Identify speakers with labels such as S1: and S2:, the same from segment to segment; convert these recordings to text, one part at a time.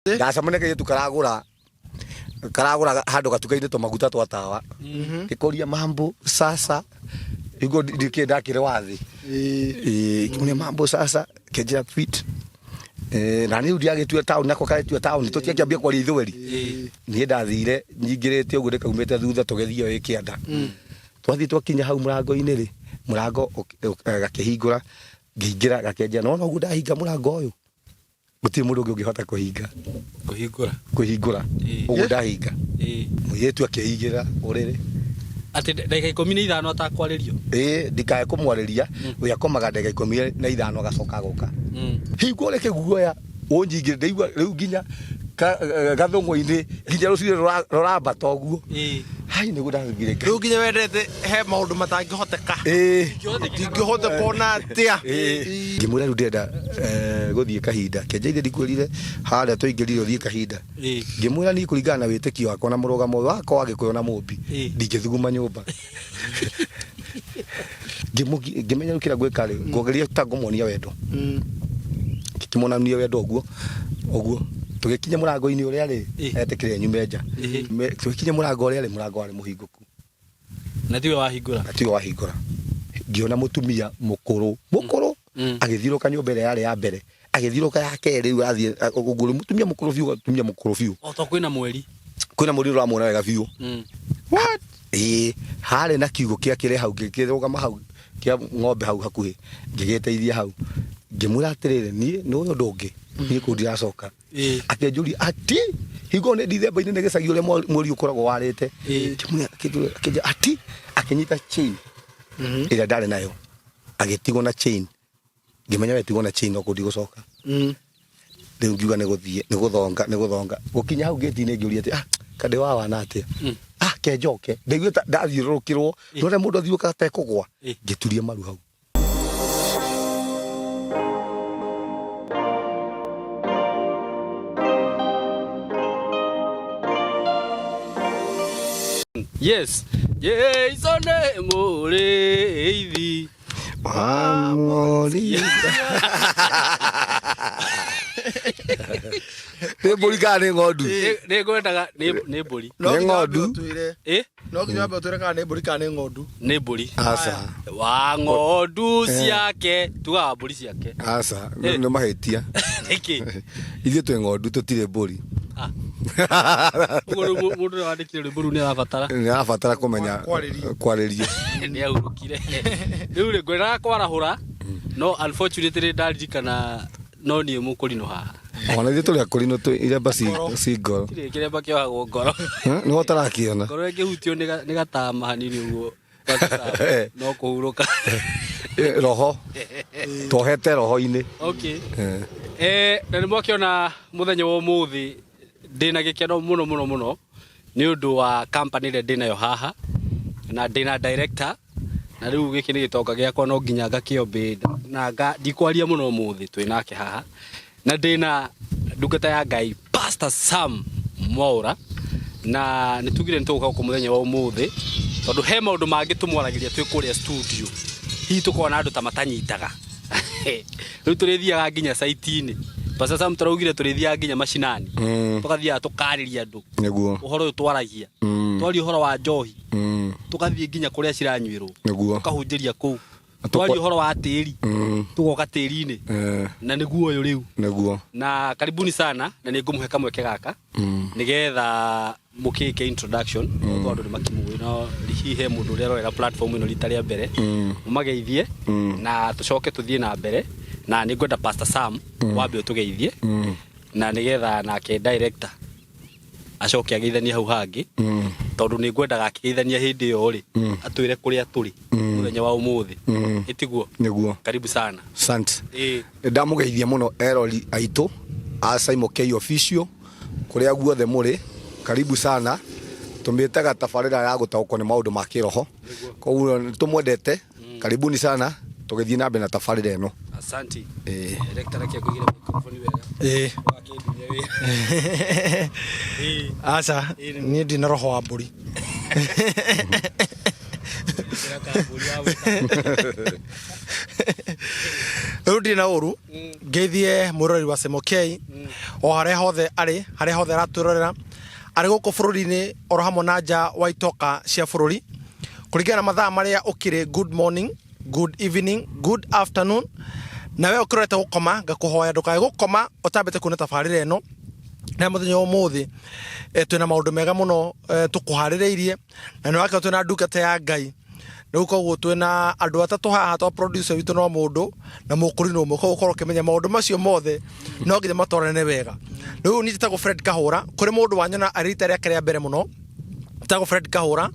S1: Ndacamane ke yetu karagura handu gatukaine to maguta twa tawa gikoria mambo sasa igo ndikire wathi kimune mambo sasa keja fit na ni udia gitue town nako kaitue town tutikiambia kwa ithweri ni ndathire nyingirite uguo ndikaumite thutha tugethio ikianda twathi twakinya hau murango-ini ri murango gakihingura ngiingira gakenja no uguo ndahinga murango uyu guti mundu ungi ungihota kuhingura uguo ndahinga muyetu akihingira urire
S2: ati ndagika 15 atakwaririo
S1: ndikae kumwariria we akomaga ndagika 15 agacoka guka hingo reke guoya unjingire ndeigua riu nginya gathungu-ini nginya rucire roramba toguo hai ni gudangire
S3: riu nginya wendete he maundu matangihoteka tingihothe pona atia
S1: ngimwira riu ndenda guthie kahinda kenjaire ndikwirire haria tuingirire uthie kahinda ngimwira ni kuringana na witikio wakwa na murugamo wakwa agikuyo na mumbi ndingithuguma nyumba ngimenya rukira gwika ri ngogeria tangumuonia wendo kimonania wendo oguo tugikinya murango-ini uria ri etikire nyumenja tugikinya murango uria ri murango wari muhinguku
S2: na tiwe wahingura ngiona mutumia mukuru agithiruka nyumba ria yari ya mbere agithiruka ya keri riu athie uguo mutumia mukuru fiu o to kwina mweri
S1: uramwona wega fiu what hare na kiugo kia kire hau ngikirugama hau kia ng'ombe hau hakuhi ngigiteithia hau ngimwira atirire ni uyu ndungi ni kundiracoka akenjuri ati higo ne December-ini ne gicagi uria mweri ukoragwo warite kimwe ati akinyita chain ira ndari nayo agitigwo na chain ngimenya wetigwo na chain okundi gucoka riu ngiuga ni guthonga gukinya hau gate-ini ngiuria ati kande wana atia kenjoke ndeigua ndathiurukirwo none mundu athiuka atekugwa ngituria maru hau
S2: yes Jason Mureithi
S1: Mori ni mburi kana ni ng'ondu
S2: ni ngwendaga ni mburi
S1: ni ng'ondu
S3: no kinya ba twire kana ni mburi kana ni ng'ondu
S2: ni mburi
S1: asa
S2: wa ng'ondu ciake tuga mburi ciake
S1: asa no mahetia
S2: niki
S1: ithuĩ twĩ ng'ondu tutire mburi
S2: mundu wandikire mburu ni
S1: arabatara kumenya kwariria
S2: ni ahurukire riu ri ngwenda kwarahura no unfortunately ndaririkana no ni mukurino haha
S1: ona ithuĩ tũrĩ akurino iremba ci ngoro
S2: kiremba kiohagwo ngoro
S1: nĩho ũtarakiona
S2: ngoro ĩngĩhutio nĩ gatama hanini ũguo no kũhurũka
S1: roho twohete roho-inĩ
S2: okay na nĩ mwakiona mũthenya wa ũmũthĩ ndĩna gĩkeno mũno nĩ ũndũ wa company ĩrĩa ndĩnayo haha na ndĩna director na rĩu gĩkĩ nĩ gĩtonga gĩakwa no nginya ngakĩombe na ndikwaria mũno ũmũthĩ twĩ nake haha na ndĩna ndungata ya Ngai Pastor Sam Mwaura na nĩ tugire nĩ tũgũka gũkũ mũthenya wa ũmũthĩ tondũ he maũndũ mangĩ tũmwaragĩria twĩ kũrĩa studio hihi tũkorwo na andũ ta matanyitaga rĩu tũrĩthiaga nginya site-inĩ Pastor Sam tũraugire tũrĩthiaga nginya macinani tũgathiaga tũkarĩria andũ
S1: nĩguo
S2: ũhoro ũyũ twaragia twaria ũhoro wa njohi tũgathiĩ nginya kũrĩa ciranyuĩrwo tũkahunjĩria kũu twaria ũhoro wa tĩri tũgoka tĩri-inĩ na nĩguo ũyũ rĩu
S1: nĩguo
S2: na karibuni sana na nĩ ngũmũhe kamweke gaka nĩgetha mũkĩke introduction tondũ andũ nĩ makimũĩ no hihi mũndũ ũrĩa arorera platform ĩno rita rĩa mbere mũmageithie na tũcoke tũthiĩ na mbere na nĩ ngwenda Pastor Sam wambe ũtũgeithie na nĩgetha nake director acoke ageithanie hau hangĩ tondũ nĩ ngwendaga akĩgeithania hĩndĩ ĩyo rĩ atwĩre kũrĩa tũrĩ mũthenya wa ũmũthĩ ĩtiguo
S1: nĩguo
S2: karibu sana
S1: asante ndamũgeithia mũno erori aitũ a Simon K official kũrĩa guothe mũrĩ karibu sana tumĩtaga tabarĩra ya gũtaũkwo nĩ maũndũ ma kĩroho koguo tũmwendete karibuni sana tũgĩthiĩ na mbere na tabarĩra ĩno
S2: asante director yake kugira microphone wega
S3: asa ni ndina roho wa mburi Rudi na uru ngeithie murori wa Semokei o haria hothe araturorera ari guku bururi-ini oro hamwe na nja wa itoka cia bururi kuringana mathaa maria ukire. Good morning, good evening, good afternoon. Na we ukirete gukoma ngakuhoya ndukae gukoma utambete kuona tabarire eno na muthenya umuthi twina maundu mega muno tukuhaririirie na ni wake twina ndungata ya Ngai. Riu koguo twina andu atatu haha to producer witu no mundu na mukuri no muko ukoro kimenya maundu macio mothe no nginya matorane wega. Riu ni titago Fred Kahura kuri mundu wanyona arita ria kria mbere muno titago Fred Kahura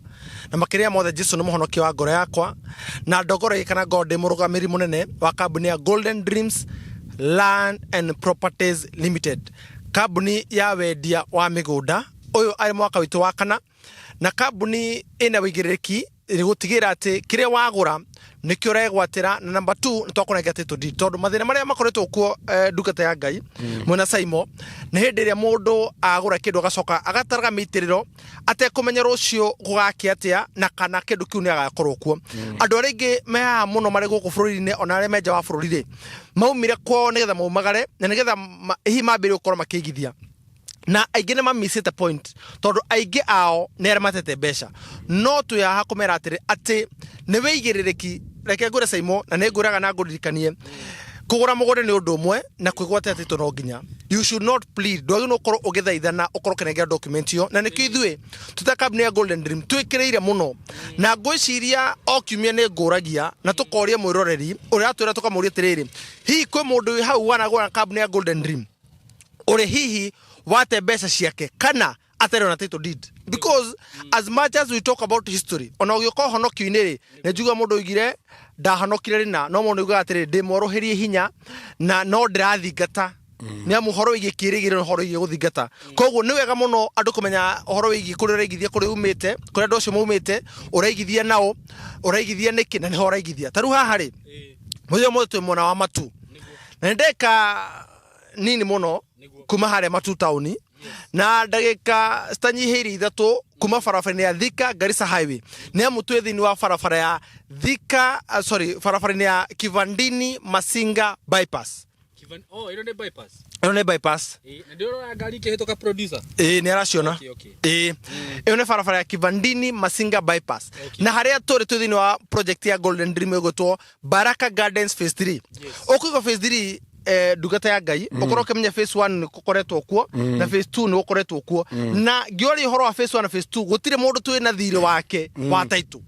S3: na makiria mothe Jesu no muhonokia wa ngoro yakwa na ndogoro kana gode murugamiri munene wa kambuni ya Golden Dreams Land and Properties Limited, kambuni ya wendia wa migunda. Uyu ari mwaka witu wa kana na kambuni ina wigiriki ni gutigira ati kiria wagura nikio regwatira na number 2 nitwakoneka title deed tondu mathina maria makoretwo kuo ndungata ya Ngai mwena Saimo na hindi ria mundu agura kindu agacoka agataraga mitiriro atekumenya rucio gugakia atia na kana kindu kiu ni agakorwo kuo. Andu aringi meha muno mari guku bururi-ini ona aria menja wa bururi ri maumire kwao nigetha maumagare na nigetha hi mambire gukorwo makigithia na aingĩ nĩ mamissite point tondu aingĩ ao nĩ arĩa matete mbeca no tuyaha kumera atĩ nĩ wĩigĩrĩrĩki reke ngũre Saimo na nĩ ngũraga na ngũririkanie kũgũra mũgũnda nĩ ũndũ ũmwe na kwĩgwatĩra titũ no nginya. You should not plead ndwagĩ no ũkorwo ũgĩthaithana ũkorwo ũkĩnengera document ĩyo na nĩkĩo ithuĩ tũta kambuni ya Golden Dream twĩkĩrĩire mũno na ngwĩciria o kiumia nĩ ngũragia na tũkoria mwĩroreri ũrĩa atwĩra tũkamũria atĩrĩrĩ hihi kwĩ mũndũ wĩ hau wanagũra kambuni ya Golden Dream ũrĩ hihi wate mbeca ciake kana atari na title deed, because as much as we talk about history ona ugiko honokio-ini ri ne njuga mundu igire ndahanokire ri na no mundu uga atiri ndi moroherie hinya na no ndirathingata ni amu horo igi kirigire horo igi guthingata koguo ni wega muno andu kumenya horo igi kuri reigithia kuri umite kuri andu acio maumite uraigithia nao uraigithia niki na ni horo igithia taru haha ri muyo mutwe mona wa matu na ndeka nini muno kuma haria Matu town na ndagika stanyihiri ithatu kuma barabara ya Thika Garissa highway ni amu twi thini wa barabara ya Thika barabara ya Kivandini Masinga bypass.
S2: Ino ni bypass.
S3: Ino ni bypass.
S2: Ndio na gari kihetoka producer.
S3: Ni araciona. Ino ni barabara ya Kivandini Masinga bypass. Na haria turi twi thini wa project ya Golden Dream yogotwo Baraka Gardens phase 3. Okuiga phase 3 ndungata ya Ngai ukorwo kemenya phase 1 ni kukoretwo kuo na phase 2 ni ukoretwo kuo na giori horo wa phase 1 na phase 2 gutire mundu twi na thiri wake wa title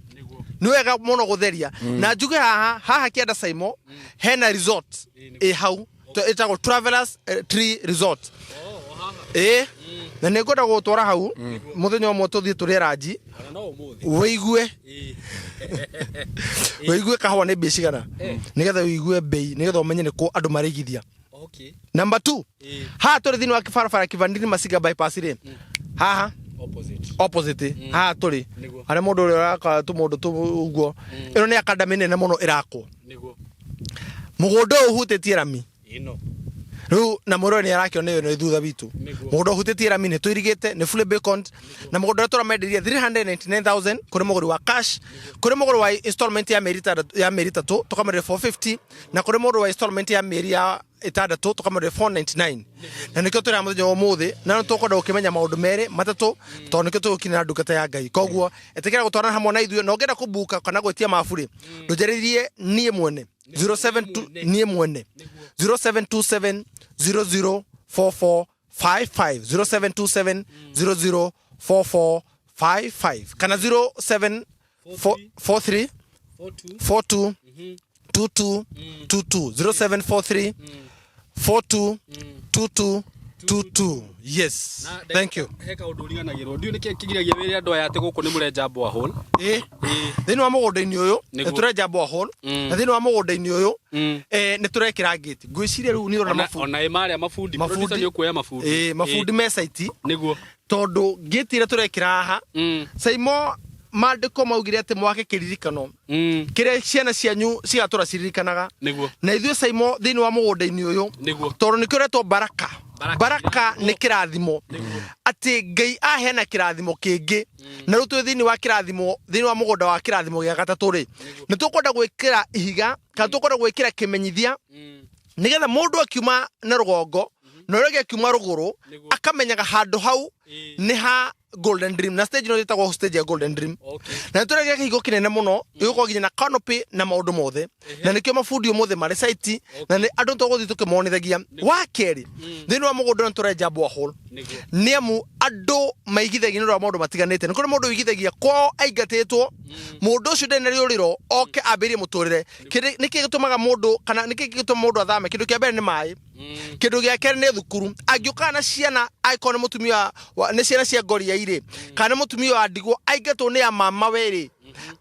S3: ni wega muno gutheria na njuge haha kienda Saimo hena resort hau itago Travelers Tree Resort na ne ngoda gutwara hau muthenya umwe tuthie turi ranji wigue kahwa ni bicigana nigetha wigue bei nigetha umenye niko andu marigithia. Number 2 ha turi thini wa kibarabara Kivandini Masinga bypass ri haha opposite ha turi are mundu uri araka tu mundu tu uguo ino ni academy nene muno irakwo mugunda uhutitie rami ino riu na murori ni arakio ni thutha bitu mugunda uhutitie rami ni tuirigite ni fully bacon na mugunda tora menderia 399,000 kuri muguri wa cash kuri muguri wa installment ya merita tu tukamerera 450 na kuri muguri wa installment ya meria itadatu tukamerera 499 na nikio turi amuthenya umuthi na no tukwenda ukimenya maundu mere matatu to nikio tukina ndungata ya Ngai koguo etekera gutwarana hamwe na ithuĩ no ngenda kubuka kana gwetia maburi ndujeririe nie mwene 072 nie mwene 0727 004455 0727 004455 kana 0743 42 22 0743 42 22 22. Yes. Thank you.
S2: Heka uduriganagirwo ndio niki kigiragia wiri andu aya ati guku ni murenja borehole
S3: thini wa mugunda-ini uyu ni turenja borehole na thini wa mugunda-ini uyu ni turekira gate ngwiciria riu ni urona mafundi
S2: ona imaria mafundi producer ni ukuya mafundi
S3: mafundi me site
S2: niguo
S3: tondu gate ira turekira haha Saimo mandiko maugire ati mwake kiririkano kire ciana cianyu cigatura ciririkanaga
S2: niguo
S3: na ithuĩ Saimo thini wa mugunda-ini uyu tondu nikio retwo Baraka baraka nä kä rathimo atä Ngai aheana kä rathimo kä ngä na rä u twä thä-inä wa kä rathimo thä-inä wa må gå nda wa kä rathimo gä a gatatå rä nä tå kwenda gwä kä ra ihiga kana tå kwenda gwä kä ra kä menyithia nä getha må ndå akiuma na rå gongo na å rä a akiuma rå gå rå akamenyaga handå hau nä ha Golden Dream na stage no yetagwo stage ya Golden Dream na tå rä kihigo kä nene må no gä gå nginya na canopy na maå ndå mothe na nä kä o mabundi mothe marä site na nä andå tå gå thiä tå kä monithagia wa kerä thä-inä wa må gå ndå nä tå renja borehole nä amu andå maigithagia nä å ndå wa maå ndå matiganä te nä kå rä må ndå wigithagia kwao aingatä two må ndå å cio ndarä na rä å rä ro oke ambä rie må tå rä re nä kä gä tå maga må ndå kana nä kä gä tå ma må ndå athame kä ndå kä a mbere nä maä kä ndå gä a kerä nä thukuru angä å kana ciana aikorwo nä må tumia nä ciana cia ngoria irä kana må tumia wa ndigwo aingatwo nä a mama werä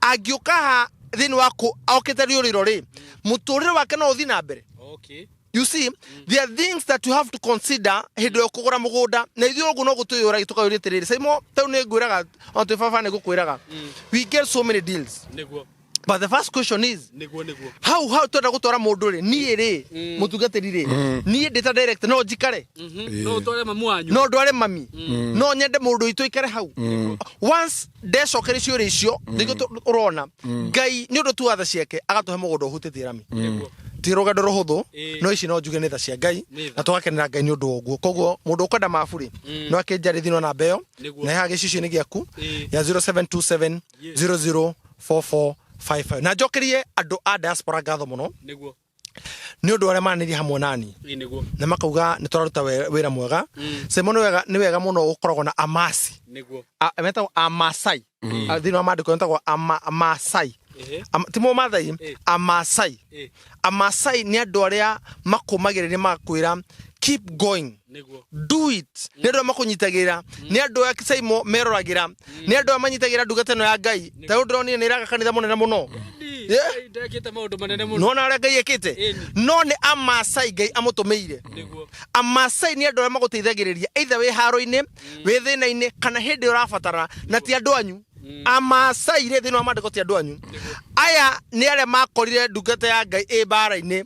S3: angä å kaha thä-inä wa okä te rä å rä ro rä må tå rä re wake no å thiä na mbere. You see, there are things that you have to consider hindi yo kugura mugunda na ithuĩ ũguo no gũtũyũra gĩtuka yũrĩte rĩrĩ Saimo tau nĩ ngwĩraga o twĩ baba nĩ gũkwĩraga we get so many deals nĩguo but the first question is how twenda gũtwara mũndũ rĩ niĩ rĩ mũtungatĩri rĩ niĩ ndĩ ta director no njikare
S2: no ũtware mamu wanyu
S3: no ndware mami no nyende mũndũ itũ ikare hau once ndecokere ciũria icio nĩguo ũrona Ngai nĩ ũndũ tu watha ciake agatũhe mũgũnda ũhutĩtie rami ti rũgendo rũhũthũ no ici no njuge nĩ tha cia Ngai na tũgakenera Ngai nĩ ũndũ wa ũguo koguo mũndũ ũkwenda mabu rĩ no akĩnjarĩthio na mbeo na haha gĩcicio-inĩ gĩaku ya 0727 004455 na njokerie andũ a diaspora ngatho mũno nĩ ũndũ arĩa manĩria hamwe nani na makauga nĩ tũraruta wĩra mwega Saimo nĩ wega mũno ũkoragwo na amasi metagwo amasai thĩinĩ wa maandĩko metagwo amasai timo mathai amasai nĩ andũ arĩa makũmagĩrĩria magakwĩra keep going do it nĩ andũ makũnyitagĩra nĩ andũ a Saimo meroragĩra nĩ andũ manyitagĩra ndungata ĩno ya Ngai ta ũndũ ũronire nĩ ĩraka kanitha mũnene mũno ndekĩte maũndũ manene mũno no na ũrĩa Ngai ekĩte no nĩ amasai Ngai amũtũmĩire amasai nĩ andũ arĩa magũteithagĩrĩria either wĩ haro-inĩ wĩ thĩna-inĩ kana hĩndĩ ũrabatara na ti andũ anyu amasai rĩ thĩinĩ wa maandĩko ti andũ anyu aya nĩ arĩa makorire ndungata ya Ngai mbara-inĩ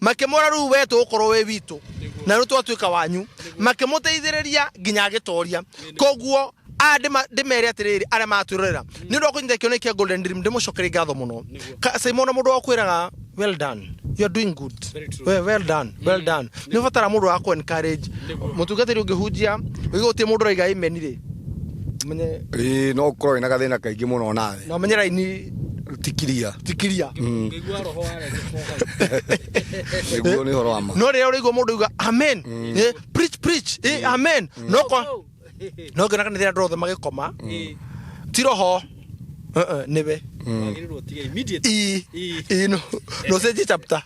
S3: makĩmwĩra rĩu we tũgũkorwo wĩ witũ na rĩu twatuĩka wanyu makĩmũteithĩrĩria nginya agĩtoria koguo ndĩmere atĩrĩrĩ arĩa matwĩrorera nĩ ũndũ wa kũnyita kĩoneki kĩa Golden Dream ndĩmũcokerie ngatho mũno Saimo na mũndũ wa kwĩraga well done you are doing good well done nĩ ũbatara mũndũ wa ku encourage mũtungatĩri ũngĩhunjia wĩgũtie mũndũ raiga amen rĩ menye
S1: no ũkorwo na gathĩna kaingĩ mũno nawe
S3: no menyera ini
S1: tikiria
S2: ngĩigua roho ware
S1: nĩguo nĩ horo wa ma
S3: no rĩrĩa ũraigua mũndũ uga amen preach amen no ngĩona kanitha andũ othe magĩkoma ti roho nĩwe
S2: wagĩrĩirwo tiga immediate
S3: no cenjie chapter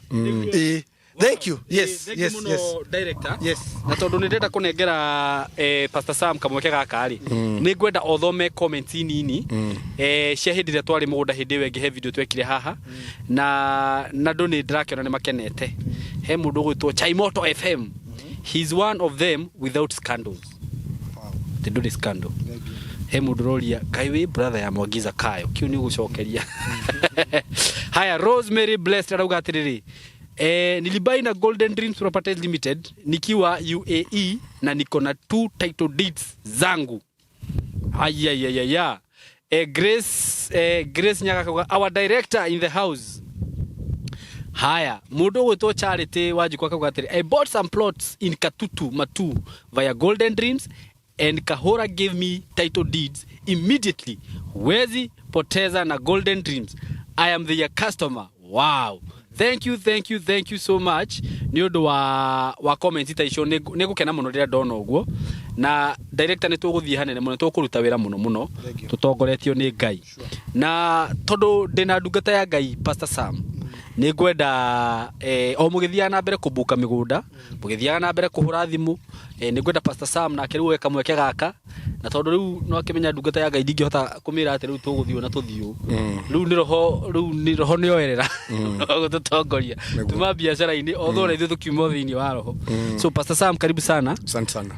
S3: thank you yes
S2: director na tondũ nĩ ndenda kũnengera Pastor Sam kamweke gaka rĩ nĩ ngwenda othome comments nini cia hĩndĩ ĩrĩa twarĩ mũgũnda hĩndĩ ĩyo ĩngĩ he video twekire haha na andũ nĩ ndĩrakĩona nĩ makenete he mũndũ ũgwĩtwo Chaimoto FM he's one of them without scandals they do the scandal he mũndũ roria kai wĩ brother ya Mwangiza Kayo kiu nĩ ũgũcokeria haya Rosemary Blessed arauga atĩrĩrĩ nilibai na Golden Dreams Properties Limited nikiwa UAE na niko na 2 title deeds zangu ayayaya Grace Nyaga our director in the house haya mundu gwitwo Charity Wanjikwa kauga atĩrĩ I bought some plots in Katutu Matu via Golden Dreams and Kahora gave me title deeds immediately wezi poteza na Golden Dreams I am their customer wow thank you so much nĩ ũndũ wa comment ta icio nĩ gũkena mũno rĩrĩa ndona ũguo na director nĩ tũgũthiĩ hanene mũno tũkũruta wĩra mũno tũtongoretio nĩ Ngai na tondũ ndĩna ndungata ya Ngai Pastor Sam nĩ ngwenda o mũgĩthiaga na mbere kũmbuka mĩgũnda mũgĩthiaga na mbere kũhũra thimũ nĩ ngwenda Pastor Sam na kĩrĩu weka mweke gaka na tondũ rĩu no akĩmenya ndungata ya Ngai ndingĩhota kũmĩra atĩ rĩu tũgũthiĩ na tũthiũ rĩu nĩ roho nĩoerera gũtũtongoria tuma biacara-inĩ othe ithuĩ tũkiuma thĩinĩ wa roho so Pastor Sam karibu sana
S1: asante sana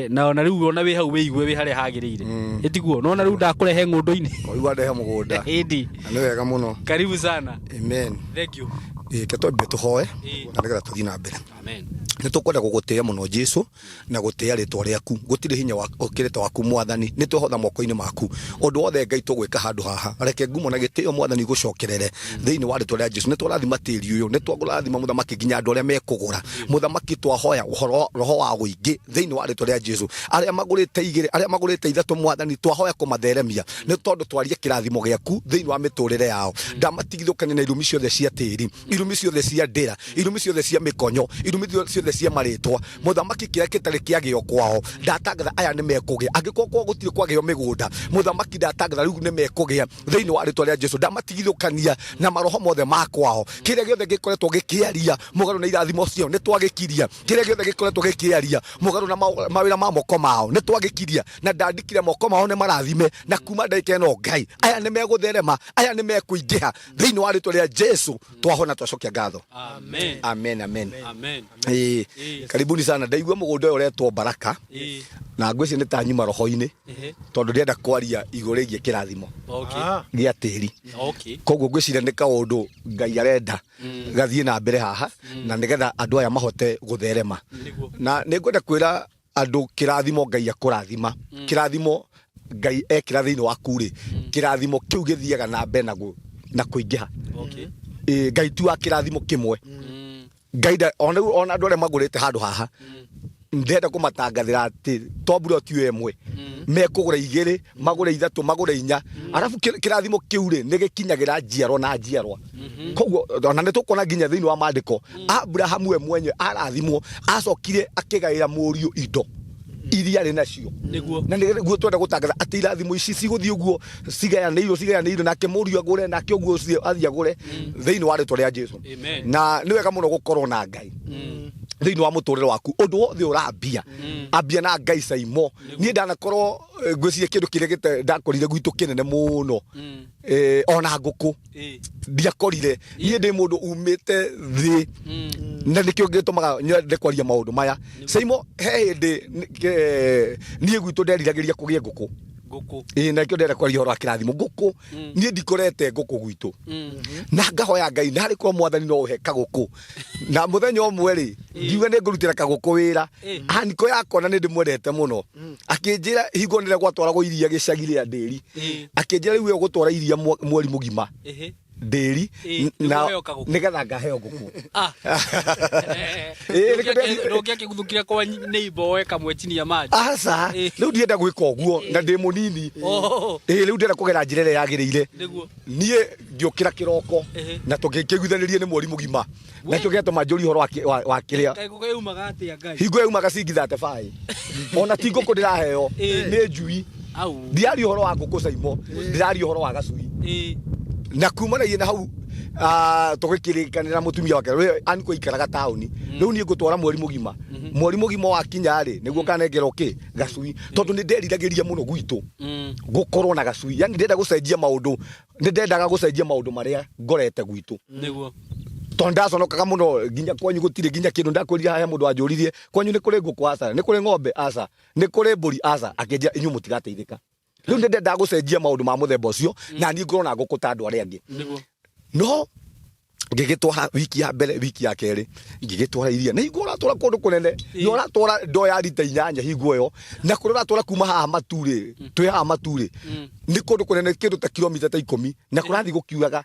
S2: na ona rĩu ona wĩ hau wĩigue wĩ harĩa hagĩrĩire ĩtiguo no ona rĩu ndakũrehe ng'ũndũ-inĩ
S1: waigua ndehe mũgũnda
S2: ĩndĩ
S1: nĩ wega mũno
S2: karibu sana
S1: amen
S2: thank you
S1: ke twambe tũhoe na nĩgetha tũthiĩ na mbere
S2: amen
S1: nitukwenda gugutia muno Jesu na gutia ritwa riaku gutire hinya wa ukirete waku mwathani nituhotha moko-ini maku undu wothe Ngai tugwika handu haha reke ngumo na gitio mwathani gucokerere thiini wa ritwa ria Jesu niturathima tiri uyu niturathima muthamaki nginya andu aria mekugura muthamaki twahoya roho wa guingi thiini wa ritwa ria Jesu aria magurite igire aria magurite ithatu mwathani twahoya kumatheremia ni tondu twarie kirathimo giaku thiini wa miturire yao ndamatigithukania na irumi ciothe cia tiri irumi ciothe cia ndira irumi ciothe cia mikonyo irumi ciothe cia maritwa muthamaki kiria kitari kiagio kwao ndatangatha aya ni mekugia angiko kwa gutire kwagio migunda muthamaki ndatangatha riu ni mekugia thiini wa ritwa ria Jesu ndamatigithukania na maroho mothe makwao kiria giothe gikoretwo gikiaria mugaru na irathimo cio ni twagikiria kiria giothe gikoretwo gikiaria mugaru na mawira ma moko mao ni twagikiria na ndandikire moko mao ni marathime na kuma ndagika ino Ngai aya ni megutherema aya ni mekuingiha thiini wa ritwa ria Jesu twahona twacokia ngatho
S2: amen
S1: amen amen
S2: amen
S1: karibuni sana ndaigua mugunda uyu uretwo Baraka na ngweci ni ta nyuma roho-ini tondu ndienda kwaria iguru gie kirathimo gia tiri koguo ngwiciria ni kaundu Ngai arenda gathie na mbere haha na nigetha andu aya mahote gutherema na ningwenda kwira andu kirathimo Ngai akurathima kirathimo Ngai ekira thiini waku ri kirathimo kiu githiaga na mbere na kuingiha Ngai tu akirathimo kimwe Ngai ona andu aria magurite handu haha ndenda kumatangathira ati tombura ti emwe mekugura igiri magura ithatu magura inya arafu kirathimo kiure ni gikinyagira njiarwa na njiarwa koguo ona ni tukona nginya thiini wa maandiko Abraham we mwenye arathimwo acokire akigaira muriu indo iria ri nacio na niguo twenda gutangatha ati irathimo ici ciguthii uguo cigayaneirio nake muriu agure nake uguo athii agure thiini wa ritwa ria Jesu na ni wega muno gukorwo na Ngai thiini wa muturire waku undu wothe urambia ambia na Ngai saimo nie ndanakorwo ngwiciria kindu kiria ndakorire gwitu kinene muno ona nguku ndiakorire nie ndi mundu umite thi na nikio ngitumaga nyende kwaria maundu maya saimo he hindi nie gwitu nderiragiria kugia nguku na kio ndera kwaria horo akirathimo nguku nie ndikorete nguku gwitu na ngahoya Ngai na hariko mwathani no uheka nguku na muthenya umwe ri ngiuga ni ngurutira kaguku wira aniko yakona ni ndimwendete muno akinjira hingo nire gwatwaragwo iria gicagi ria ndiri akinjira riu gutwara iria mweri mugima ndiri na nigetha ngaheo nguku
S2: ndokia kiguthukira kwa neighbor weka mwechini ya maji
S1: asa riu ndienda gwika uguo na ndi munini riu ndienda kugera njira ria yagirire nie ngiukira kiroko na tukikiguithanirie ni mweri mugima na kio giatuma njuri horo wa kiria
S2: kaiguka yumaga atia Ngai
S1: hingo yumaga singi 35 ona tingo ko ndiraheo ni njui ndiari horo wa nguku saimo ndirari horo wa gacui na kumana yena hau tugikirikanira mutumia wake aniko ikaraga tauni riu nie ngutwara mweri mugima wa kinyari niguo kanengero ki gacui tondu ni nderiragiria muno gwitu gukorwo na gacui yani ndenda gucenjia maundu ndendaga gucenjia maundu maria ngorete gwitu
S2: niguo
S1: tonda conokaga muno nginya kwanyu gutire nginya kindu ndakuriria haya mundu anjuririe kwanyu ni kuri nguku asa ni kuri ng'ombe asa ni kuri mburi asa akenja inyu mutigateithika riu ndenda gucenjia maundu ma muthemba ucio na ni ngorwo na nguku ta andu aria angi no ngigitwara wiki ya mbere wiki ya keri ngigitwara iria na hingo uratwara kundu kunene ni uratwara ndo ya rita 8 hingo yo na kuri uratwara kuma haha maturi twi haha maturi ni kundu kunene kindu ta kilomita ta 10 na kurathi gukiugaga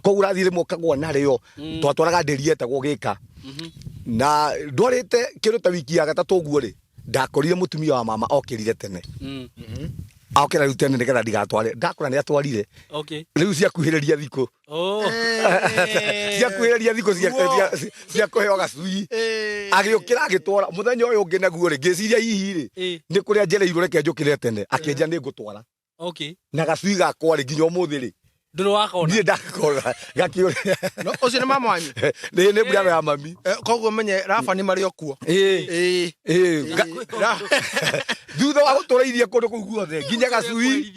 S1: ko urathire mokagwa na rio twatwaraga nderi etagwo gika na ndorite kindu ta wiki ya gatatu uguo ri ndakorire mutumia wa mama okirire tene akira riu tene nigetha ndigatware ndakora ni atwarire riu cia kuhiriria thiko cia kuhiriria thiko cia kuheo gacui agiukira agitwara muthenya uyu ungi naguo ri ngiciria hihi ri ni kuria njereirwo reke njukire tene akenja ni ngutwara na gacui gakwa ri nginya umuthi ri
S2: nduru wakona
S1: ni ndakora gakiure
S3: no ucio ni mama wanyu
S1: ni brother ya mami
S3: koguo menye rafa ni mari okuo
S1: thutha wa gutũra iria kundu kuu guothe nginya gacui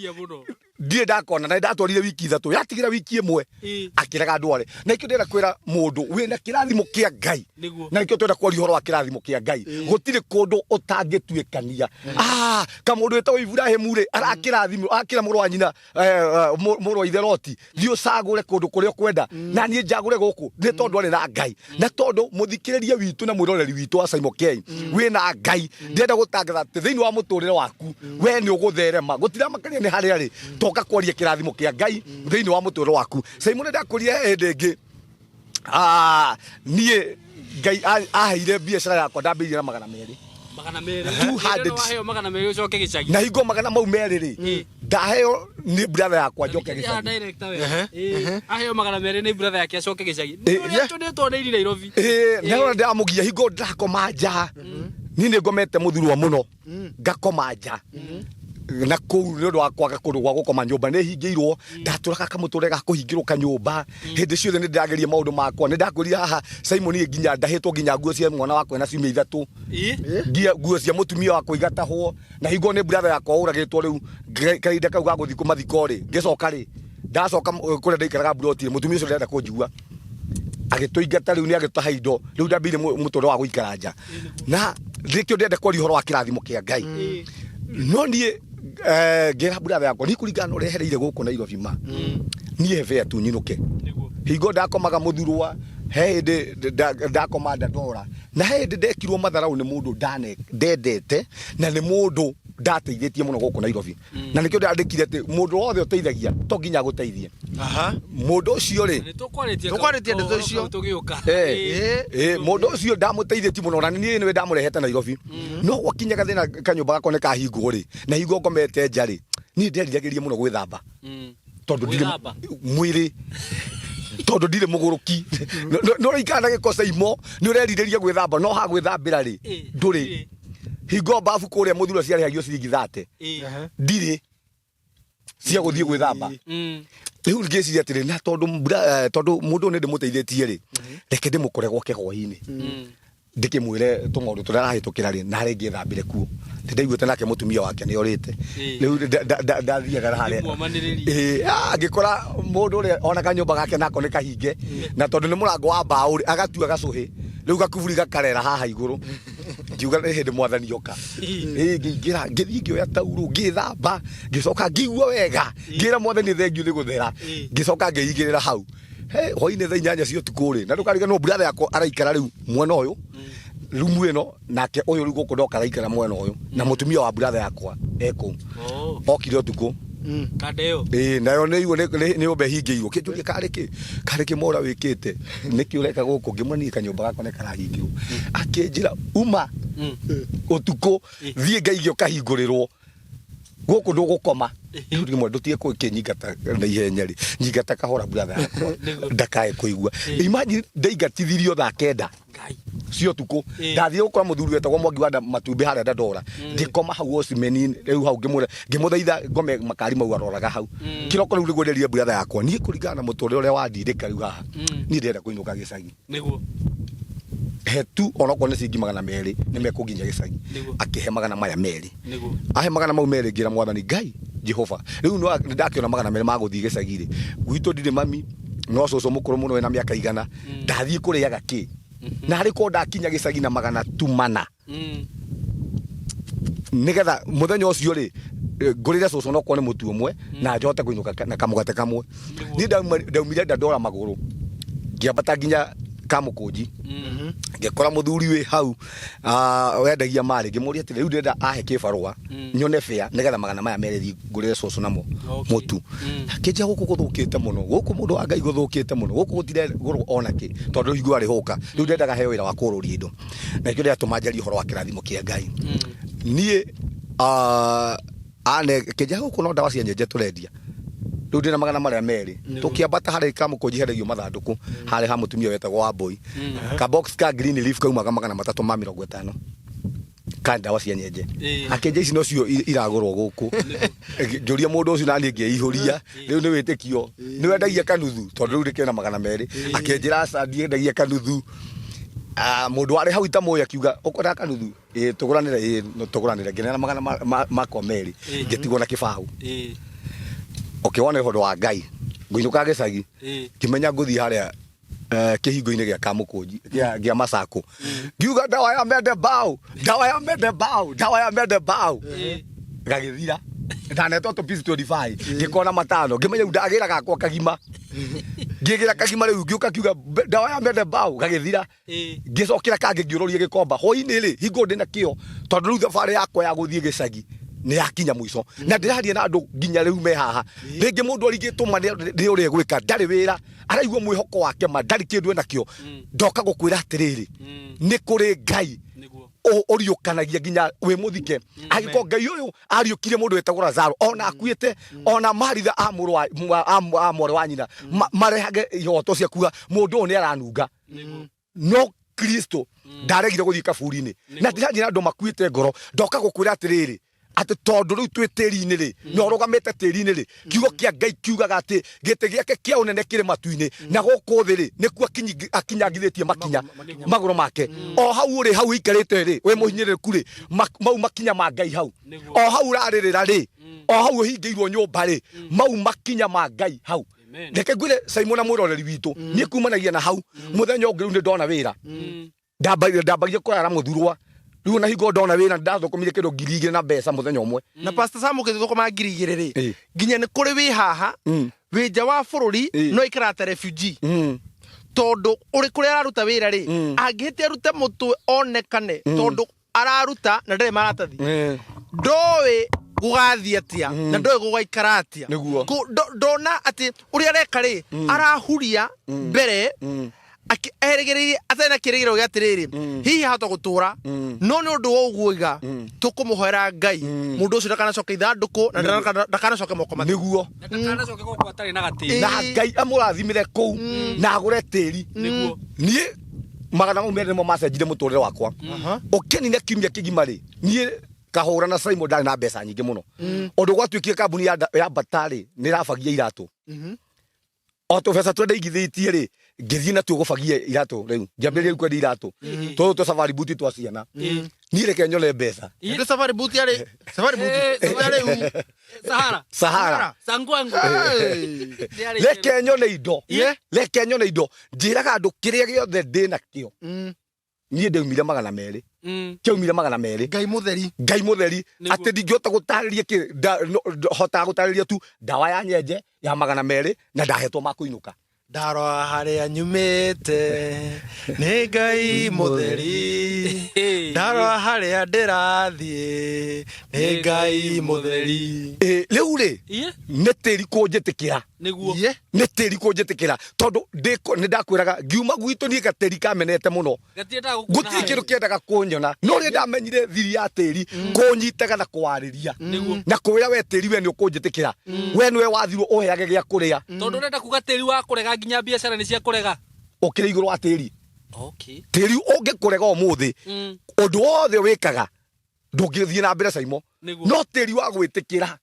S1: ndire ndakona na ndatwarire wiki 3 yatigira wiki imwe akiraga ndware na ikio ndira kwira mundu wina kirathimo kia Ngai na ikio twenda kwaria horo wa kirathimo kia Ngai gutire kundu utangituikania kamundu wetwo Ibrahimu ri arakirathimo akira muru wa nyina muru wa itheroti thio cagure kundu kuria kwenda na nie njagure guku ni tondu ari na Ngai na tondu muthikiriria witu na mwiroreri witu wa Simon Kei wina Ngai ndenda gutangatha thiini wa muturire waku we ni ugutherema gutira makania ni haria ri toka kwaria kirathimo kia Ngai thiini wa muturire waku Simon ndakuria ndingi nie Ngai aheire biashara yakwa ndambirie na 200
S2: 200 ucoke gicagi
S1: na hingo 200 mau meri ri ndaheo ni brother yakwa njoke gicagi
S2: director we aheo 200 ni brother yake acoke gicagi ndio tondiri Nairobi
S1: na ndamugia hingo ndakoma nja ni ngomete muthurwa muno ngakoma nja na kou ni ndo akwa kundu gwa gukoma nyumba ni hingirwo ndaturaga kamuture ga kuhingirwo kanyumba hindi ciothe ni ndageria maundu makwa ni ndakuria haha Simon ni nginya ndahitwo nginya nguo cia mwana wakwa na ciumia 3 nguo cia mutumia wakwa igatahwo na hingo ni brother yakwa uragitwo riu kaida kau ga guthi kumathiko ri ngicoka ri ndacoka kuria ndaikaraga broti mutumia ucio ndenda kunjigua agituingata riu ni agitaha indo riu ndambire mutoro wa guikara nja na rikio ndenda kwaria horo wa kirathimo kia Ngai no nie ngera brother yakwa ni kuringana urehereire guku Nairobi ma nie ve tu nyinuke hingo ndakomaga muthurwa hindi ndakoma ndora na hindi ndekirwo matharau ni mundu ndendete na ni mundu ndateithĩtie muno guku Nairobi na nikio ndandikire ati mundu wothe uteithagia to nginya guteithie mundu ucio ri
S3: tukwaretie ndeto icio
S2: tugioka
S1: mundu ucio ndamuteithĩtie muno na niĩ niwe ndamurehete Nairobi no gwakinyaga thina kanyumba gakone kahingwo ri na hingo ngomete nja ri ni nderiragĩria muno gwĩthamba tondu ndire mwĩrĩ tondu ndire muguruki no ikana gikosa imo ni urerirĩria gwĩthamba no ha gwĩthambĩra ri nduri hingo bafu kuria muthuro ciarehagio ciringi 30 ndire cia guthie gwĩthamba riu ngiciria atiri na tondu mundu ni ndimuteithĩtie ri reke ndimukore gwake hwainĩ ndikimwire tumaundu turia arahitukira ri na ringi thambire kuo ndaiguite nake mutumia wake ni orite riu ndathiaga haria ngikora mundu uria ona kanyumba gake nako ni kahinge na tondu ni murango wa mbao agatua gacuhi riu gakuburi gakarera haha iguru ngiuga ni hindi mwathani yoka ngingira ngithi ngioya tauro ngithamba ngicoka ngigua wega ngira mwathani thengiu ni guthera ngicoka ngeigirira hau hwainĩ thaa 8 cia ũtukũ rĩ na ndũkariganĩrwo brother yakwa araikara rĩu mwena ũyũ rumu ĩno nake ũyũ rĩu gũkũ ndoka araikara mwena ũyũ na mũtumia wa brother yakwa ekũu okire ũtukũ
S2: kadeo
S1: nayo nĩ ũmbe hingĩirwo kĩnjũria karĩ kĩmora wĩkĩte nĩkĩ ũreka gũkũ ngĩmũnia kanyũmba gakwa nĩ karahingĩrwo akĩnjĩra uma ũtukũ thiĩ ngaigio kahingũrĩrwo gũkũ ndũgũkoma riu rimwe ndutige kũnyingata na ihenya ri nyingata kahora brother yakwa ndakae kuigua imagine ndaigatithirio thaa 9 cio tuko ndathie gukora muthuri wetagwo Mwangi wa Matumbi haria ndandora ngikoma hau osimeni riu hau ngimuthaitha ngome makari mau aroraga hau kiroko riu niguo brother yakwa nie kuringana na muturire uria wandindika riu haha nie ndenda kuinuka gicagi
S2: niguo
S1: hetu onoko ni cingi 200 ni mekunginya gicagi akihe 200 ahe 200 ngira mwathani Ngai Jehova riu no ndakiona 200 maguthii gicagi ri gwitu ndire mami no coco mukuru muno wena miaka igana ndathie kuriaga ki na hariko ndakinya gicagi na 200 nigetha muthenya ucio ri ngurire coco no kone mutu umwe na njote kuinuka na kamugate kamwe ni ndaumire ndandora maguru ngiambata nginya kamukunji ngekora muthuri wi hau wendagia mari ngimuria ati riu ndenda ahe kibarua nyone fea nigetha 200 merthi ngurire coco namo mutu kinja guku guthukite muno guku mundu wa Ngai guthukite muno guku gutire guru onaki tondu higo ari huka riu ndendaga heo wira wa kururia indo na ikio ndatuma njari horo wa kirathimo kia Ngai nie ane kinja guku no ndawa cia nyenje turendia riu ndina 200 meri tukiambata hari kamukunji heregio mathanduku hari ha mutumia wetagwo wa boy ka box ka green leaf kaumaga 350 kanda wacia nyenje akenje ici no cio iragurwo guku njuria mundu ucio nani ngeihuria riu ni witikio ni wendagia kanuthu tondu riu ndikena 200 akenjira sandie ndagia kanuthu mundu ari hau itamoya kiuga ukora kanuthu tuguranire no tuguranire ngenera 200 mako meri ngetigwo na kibahu okay wona hodo wa ngai nguinuka gicagi kimenya nguthi haria kihingo-ini gia kamukunji gia Masako ngiuga dawa ya mende bao gagithira ndanetwo to piece 25 ngikona matano ngimenya ndagira gakwa kagima ngigira kagima riu ngiuka kiuga dawa ya mende bao gagithira ngicokira kangi ngiurorie gikomba hoi-ini ri hingo ndina kio tondu riu thabari yakwa ya guthie gicagi ni yakinya mwico na ndiraharia na andu nginya riu me haha ringi mundu arigituma ni uri gwika ndari wira araigua mwihoko wake ma ndari kindu enakio ndoka gukwira atiriri ni kuri ngai oriukanagia nginya we muthike agiko ngai uyu ariukire mundu wetagwo Lazaro ona akuite ona Maritha amore wa nyina marehage ihoto cia kuga mundu ni aranunga no Kristo ndaregire guthii kaburi-ini na ndiraharia na andu makuite ngoro ndoka gukwira atiriri ati tondu riu twi tiri-ini ri no rugamite tiri-ini ri kiugo kia ngai kiugaga ati gite giake kia unene kiri matu-ini na guku thi ri nikuo akinyangithitie makinya maguru make o hau uri hau ikarite ri we muhinyiriku ri mau makinya ma ngai hau o hau raririra ri o hau hingiirwo nyumba ri mau makinya ma ngai hau reke ngwire Simon mwiroreri witu nie kumanagia na hau muthenya ungi riu ni ndona wira ndambagia kurara muthurwa riu na hingo ndona wira ndathukumire kindu 2,000 na mbeca muthenya umwe
S3: na Pastor Sam ukithukuma 2,000 ri nginya ni kuri wi haha wi nja wa bururi no ikarata refugee tondu uri kuri araruta wira ri angihite arute mutwe onekane tondu araruta na ndere maratathi ndowe gugathia atia na ndowe gugaikara atia ndona ati uri areka ri arahuria mbere erigiririe atena kirigiro giatiriri hihi hato gutura no ni undu wa uguiga tukumuhoera ngai mundu ucio ndakanacoka ithanduku na ndakanacoka moko mati niguo
S2: ndakanacoke guku atari na gatiri
S1: na ngai amurathimire kuu na agure tiri
S2: niguo
S1: nie magana umere mo macenjire muturire wakwa ukenine kiumia kigima ri nie kahura na Simon ndari na mbeca nyingi muno undu gwatuikie kambuni ya Batari ni rafagia iratu Auto pesa tu ndaigithitie ri ngithii na tu gufagia iratu riu ngiambiriria kwendia iratu to safari buti twa ciana ni reke nyole mbeca
S3: ndio safari buti ari
S1: Sahara
S2: sangwangu
S1: reke nyole indo njiraga andu kiria giothe ndina kio nie ndeumire 200 kiumire 200 ngai mutheri ati ndingihota gutariria ki hota gutariria tu dawa ya nyenje ya 200 na ndahetwo makuinuka
S3: ndarora haria nyumite ni ngai mutheri ndarora haria ndirathie ni ngai mutheri
S1: riu ri ni tiri kunjitikira
S2: niguo
S1: ni tiri kunjitikira tondu ni ndakwiraga ngiuma gwitu ni gateri kamenete muno guti kindu kiendaga kunyona no ri ndamenyire thiri ya tiri kunyitaga na kwariria na kwira we tiri we ni ukunjitikira we niwe wathirwo uheage gia kuria
S2: tondu ndenda kuga tiri wa kurega nginya biacara ni cia kurega
S1: ukire iguru wa tiri
S2: okay
S1: tiri ungikurega umuthi undu wothe wikaga ndungithie na mbere Simon no tiri wa gwitikira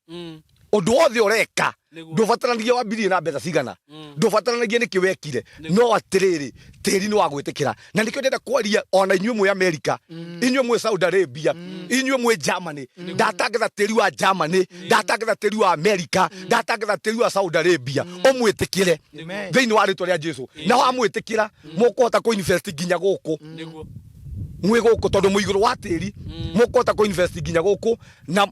S1: undu wothe ureka ndubataranagia wambirie na mbeca cigana ndubataranagia niki wekire no atiriri tiri ni wa gwitikira na nikio ndenda kwaria ona inyuĩ mwe America inyuĩ mwe Saudi Arabia inyuĩ mwe Germany ndatangatha tiri wa Germany ndatangatha tiri wa America ndatangatha tiri wa Saudi Arabia umwitikire thiini wa ritwa ria Jesu na wamwitikira mukuhota ku invest nginya guku mwe guku tondu muiguru wa tiri mukuhota ku invest nginya guku na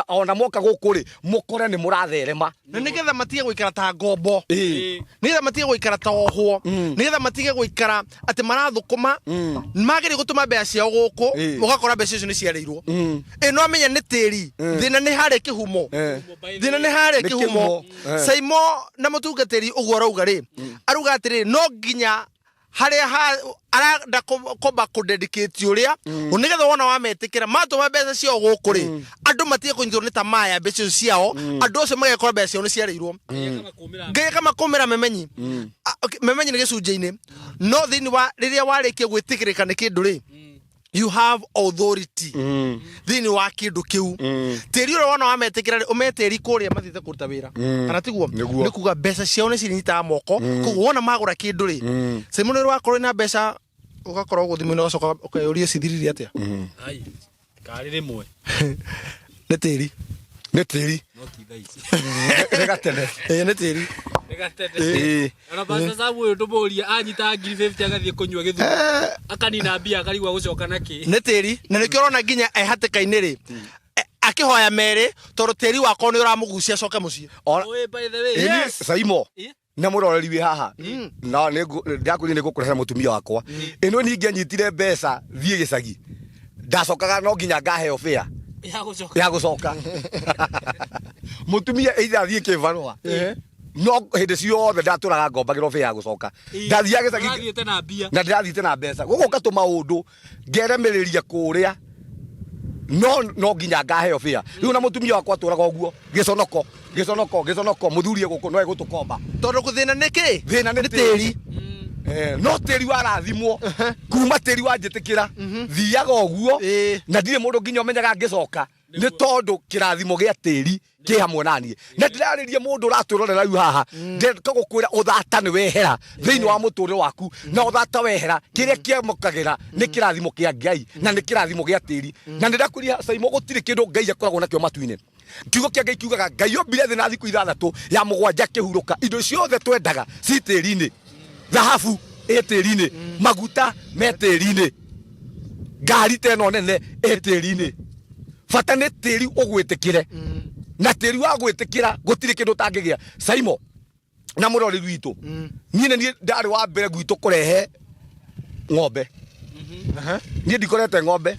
S1: ona moka guku ri mukore ni muratherema
S3: na nigetha matige guikara ta ngombo nigetha matige guikara ta ohwo nigetha matige guikara ati marathukuma magiri gutuma mbeca ciao guku mugakora mbeca icio ni ciareirwo no amenya ni tiri thina ni hare kihumo Simon na mutungatiri uguo arauga ri aruga atiri no nginya haria arenda komba kudedicate uria unigetha wona wametikira matuma mbeca ciao guku ri andu matie kunyithwo ni ta maya mbeca ciao andu acio magekora mbeca ciao ni ciareirwo ngai kama kumira memenyi ni gicunjĩ-ini no thini wa riria warikia gwitikirika ni kindu ri you have authority thini wa kindu kiu tiri ro wona wametikira umetiri kuria mathite kuruta wira kana tiguo ni kuga mbeca ciao ni cinyita moko koguo wona magura kindu ri Simon ro akorwo na mbeca ugakorwo guthimina ugacoka ukayuria cithiriri atia
S2: ai kari rimwe
S3: ni tiri
S1: nä tä ri nä gatene
S3: nä tä ri
S2: ona pasta sabu uyu ndumuria anyita 50 agathie kunywa githu akanina mbia akarigwa gucoka naki
S3: nä tä ri na nä kä orona nginya ehatĩka-inĩ rĩ akĩhoya merĩ tondũ tĩri wakwa nĩ ũramũgucia acoke mũciĩ.
S2: Oĩ by the way
S1: Saimo na mũroreri wĩ haha na ndakwĩrire nĩ ngũkũrehera mũtumia wakwa ĩno ningĩ anyitire mbeca thiĩ gĩcagi ndacokaga no nginya ngaheo fare ya gũcoka mũtumia either thiĩ kĩbarũa no hĩndĩ ciothe ndatũraga ngombagĩrwo fare ya gũcoka ndathiaga gĩcagi na ndĩrathiĩte na mbeca gũkũ ngatũma ũndũ ngeremerĩria kũrĩa no nginya ngaheo fare rĩu na mũtumia wakwa tũraga ũguo gĩconoko mũthuri gũkũ no egũtũkomba
S3: tondũ gũthĩna nĩkĩ
S1: thĩna nĩ tĩri no tĩri warathimwo kuma tĩri wanjĩtĩkĩra thiaga ũguo na ndirĩ mũndũ nginya ũmenyaga ngĩcoka nĩ tondũ kĩrathimo gĩa tĩri kĩ hamwe naniĩ na ndĩrarĩria mũndũ ũratwĩrorera rĩu haha ngagũkwĩra ũthata nĩ wehera thĩinĩ wa mũtũrĩre waku na ũthata wehera kĩrĩa kĩamũkagĩra nĩ kĩrathimo kĩa Ngai na nĩ kĩrathimo gĩa tĩri na nĩndakwĩria Saimo gũtirĩ kĩndũ Ngai akoragwo nakĩo matu-inĩ kiugo kĩa Ngai kiugaga Ngai ombire thĩ na thikũ 6 ya mũgwanja kĩhurũka indo ciothe twendaga ci tĩri-inĩ dhahabu ĩ tĩri-inĩ maguta me tĩri-inĩ ngari teno nene ĩ tĩri-inĩ bata nĩ tĩri ũgwĩtĩkĩre na tĩri wa gwĩtĩkĩra gũtirĩ kĩndũ tangĩgĩa Saimo na mũrori witũ niĩ nĩ ndarĩ wa mbere gwitũ kũrehe ng'ombe niĩ ndikorete ng'ombe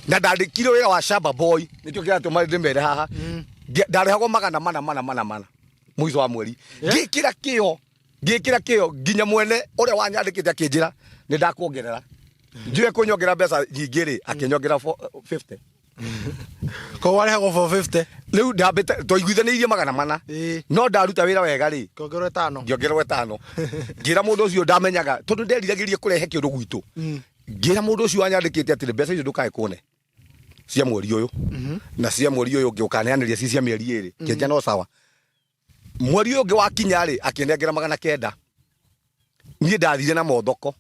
S1: na ndandĩkire wĩra wa shamba boy nĩkĩo kĩratũma ndĩmere haha ndarĩhagwo 400 mũico wa mweri ngĩkĩra kĩo nginya mwene ũrĩa wanyandĩkĩte akĩnjĩra nĩ ndakuongerera njũe kũnyongera mbeca nyingĩ rĩ akĩnyongera 50
S3: koguo warĩhagwo 450
S1: rĩu ndambĩte twaiguithanĩirie 400 no ndaruta wĩra wega rĩ ngĩongererwo 5 ngĩra mũndũ ũcio ndamenyaga tondũ nderiragĩrie kũrehe kĩndũ gwitũ ngĩra mũndũ ũcio wanyandĩkĩte atĩ mbeca icio ndũkae kuone cia mweri ũyũ na cia mweri ũyũ ũngĩ ũkaneanĩria ci cia mĩeri 2 kĩnja no sawa mweri ũyũ ũngĩ wakinya rĩ akĩnengera 900 niĩ ndathire na mothoko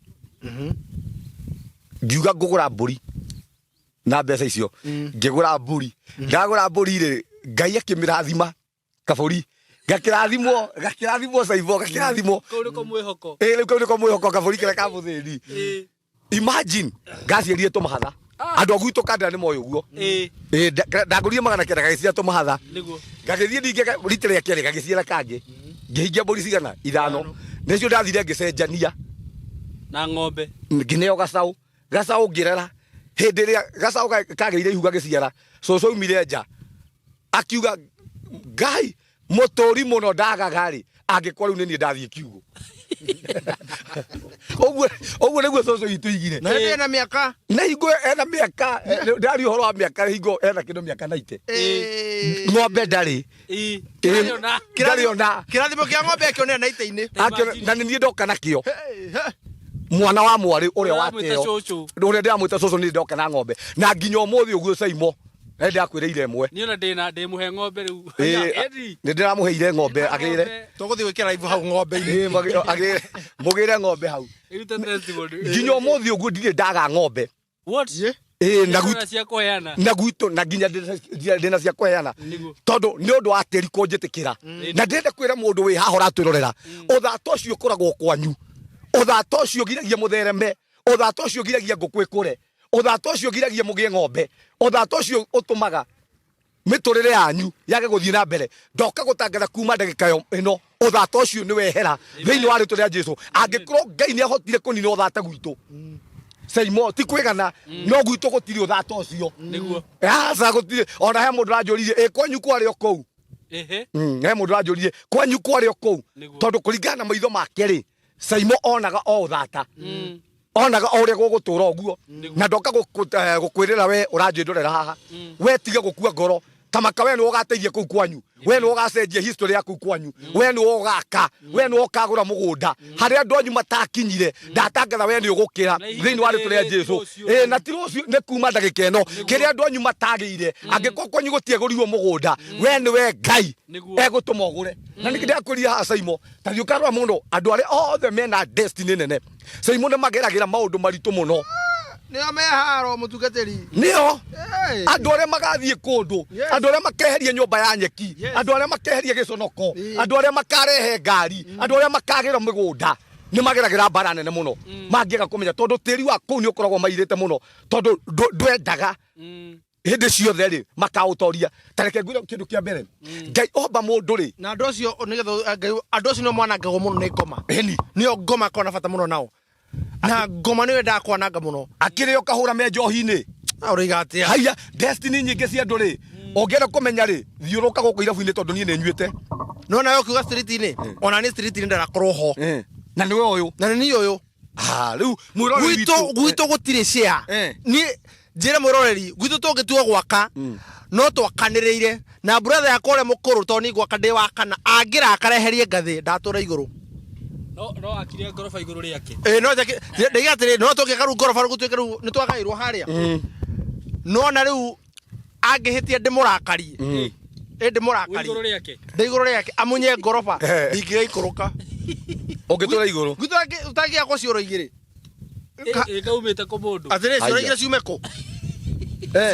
S1: ngiuga ngũgũra mbũri na mbeca icio ngĩgũra mbũri ndagũra mbũri rĩ Ngai akĩmĩrathima kabũri gakĩrathimwo Saimo gakĩrathimwo
S2: kau nĩko mwĩhoko
S1: rĩu kau nĩko mwĩhoko kabũri kĩrĩa ka mũthĩni imagine ngaciarire tũmahatha andũ a gwitũ kandĩra nĩ moĩ ũguo ndagũrire 900 gagĩciara tũmahatha gagĩthiĩ ningĩ rita rĩa kerĩ gagĩciara kangĩ ngĩhingia mbũri cigana 5 nĩcio ndathire ngĩcenjania
S2: na ng'ombe
S1: ngineo gacaũ ngĩrera hĩndĩ ĩrĩa gacaũ kagĩire ihu gagĩciara cũcũ aumire nja akiuga Ngai mũtũri mũno ndagaga rĩ angĩkorwo rĩu nĩ niĩ ndathiĩ kiugo ũguo nĩguo cũcũ witũ igire
S3: na hĩndĩ ena mĩaka
S1: na hingo ena mĩaka ndarĩ ũhoro wa mĩaka hingo ena kĩndũ mĩaka 90 ng'ombe ndarĩ ndarĩ ona
S3: kĩrathimo kĩa ng'ombe akĩonera na ite-inĩ
S1: na nĩ niĩ ndoka nakĩo mwana wa mwarĩ ũrĩa wateo ũrĩa ndĩramwĩta cũcũ nĩ ndoka na ng'ombe na nginya ũmũthĩ ũguo Saimo nĩ ndakwĩrĩire ĩmwe
S2: niĩ ona ndĩmũhe ng'ombe rĩu
S1: nĩ ndĩramũheire ng'ombe agĩre
S3: tũgũthiĩ gwĩkĩra live hau ng'ombe-inĩ
S1: agĩre mũgĩre ng'ombe hau nginya ũmũthĩ ũguo ndirĩ ndaga ng'ombe na gwitũ na nginya ndĩna cia kũheana tondũ nĩ ũndũ wa tĩri kũnjĩtĩkĩra na ndĩrenda kwĩra mũndũ wĩ haha ũratwĩrorera ũthata ũcio ũkoragwo kwanyu ũthata ũcio giragia mũthereme ũthata ũcio giragia ngũkũ ĩkũre ũthata ũcio giragia mũgĩe ng'ombe ũthata ũcio ũtũmaga mĩtũrĩre yanyu yage gũthiĩ na mbere ndoka gũtangatha kuma ndagĩka ĩno ũthata ũcio nĩ wehera thĩinĩ wa rĩtwa rĩa Jesũ angĩkorwo Ngai nĩ ahotire kũnina ũthata gwitũ Saimo ti kwĩgana no gwitũ gũtirĩ ũthata ũcio aca gũtirĩ ona he mũndũ ranjũririe kwanyu kwarĩ o kũu he mũndũ ranjũririe kwanyu kwarĩ o kũu tondũ kũringana na maitho make rĩ Saimo onaga o ũthata onaga o ũrĩa gũgũtũra ũguo na ndoka gũkwĩrĩra we ũranjĩndorera haha we tiga gũkua ngoro tamaka we nĩ ũgateithia kũu kwanyu we nĩ ũgacenjia history ya kũu kwanyu we nĩ ũgaka we nĩ ũkagũra mũgũnda harĩa andũ anyu matakinyire ndatangatha we nĩ ũgũkĩra thĩinĩ wa rĩtwa rĩa Jesũ na ti rũciũ nĩ kuma ndagĩka ĩno kĩrĩa andũ anyu matagĩire angĩkorwo kwanyu gũtiegũrirwo mũgũnda we nĩ we Ngai egũtũma ũgũre na nĩ ndĩrakwĩria haha Saimo ta thiĩ ũkarora mũno andũ arĩa othe mena destiny nene Saimo nĩ mageragĩra maũndũ maritũ mũno
S3: nio me haro mutungatiri
S1: nio andu aria magathie kundu andu aria makeheria nyumba ya nyeki andu aria makeheria giconoko andu aria makarehe ngari andu aria makagira migunda ni mageragira mbara nene muno mangiega kumenya tondu tiri wa kuu ni ukoragwo mairite muno tondu ndwendaga hindi ciothe ri makautoria tareke ngwire kindu kia mbere ngai omba mundu ri
S3: na andu acio nigetha ngai andu acio no mwanangagwo muno ni ngoma nio ngoma kona bata muno nao na ngoma niwe ndakwananga muno
S1: akire ukahura me njohi-ini
S3: uriga atia
S1: haya destiny nyingi cia andu ri ongienda kumenya ri thiuruka guku irabu-ini tondu nie ni nyuite
S3: no na yo kiuga street-ini ona ni street-ini ndarakorwo ho
S1: na niwe uyu
S3: na ni uyu
S1: riu mwiroreri
S3: gwito gutire share ni njira mwiroreri gwito tungitua gwaka no twakaniriire na brother yakwa ure mukuru toni gwaka ndi wakana angira akareherie ngathi ndatura iguru
S2: no akire ngorofa iguru riake
S3: no ndiga atiri no tungika ru ngorofa rugutuike ru ni twagairwo haria no na riu angihitie ndimurakarie ndimurakarie
S2: iguru riake
S3: iguru riake amunye ngorofa ndingiga ikuruka
S1: ongitura iguru
S3: gwito utagia kwa cioro igiri
S2: kaumite ku mundu
S3: atiri cioro igiri ciume ku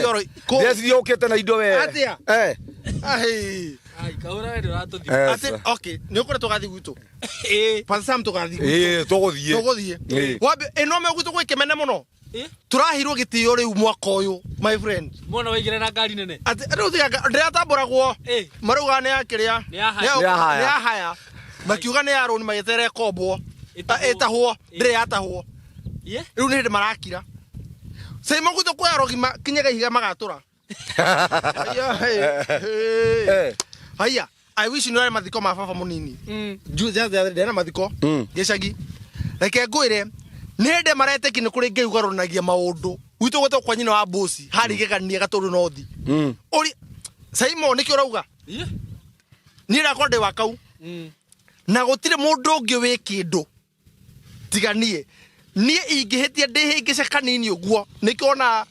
S3: cioro
S1: ku ndeciria ukite na indo we
S3: atia ai
S2: kaura we nduratuthi
S3: ati okay ni ukore tugathi gwitu pasam tugathi gwitu
S1: tuguthie
S3: wabe enome gwitu gwikemene muno turahirwo gitio riu mwaka uyu my friend
S2: mwana waigire na ngari nene
S3: ati riu ndiatamburagwo maruga ni akiria
S2: ni haya
S3: makiuga ni aroni magetere kombwo etahwo ndire atahwo riu ni ndi marakira sai mogwitu kwero kinyaga higa magatura haya I wish you know mathiko ma baba munini juzi ndena mathiko gicagi reke ngwire nende marete kine kuri ngai ugaronagia maundu gwitu gweto kwa nyina wa bosi hari gegania gatundu nothi uri Simon nikio rauga ni rakonde wakau na gutire mundu ungi wi kindu tiganie nie ingihitie ndihingice kanini uguo nikiona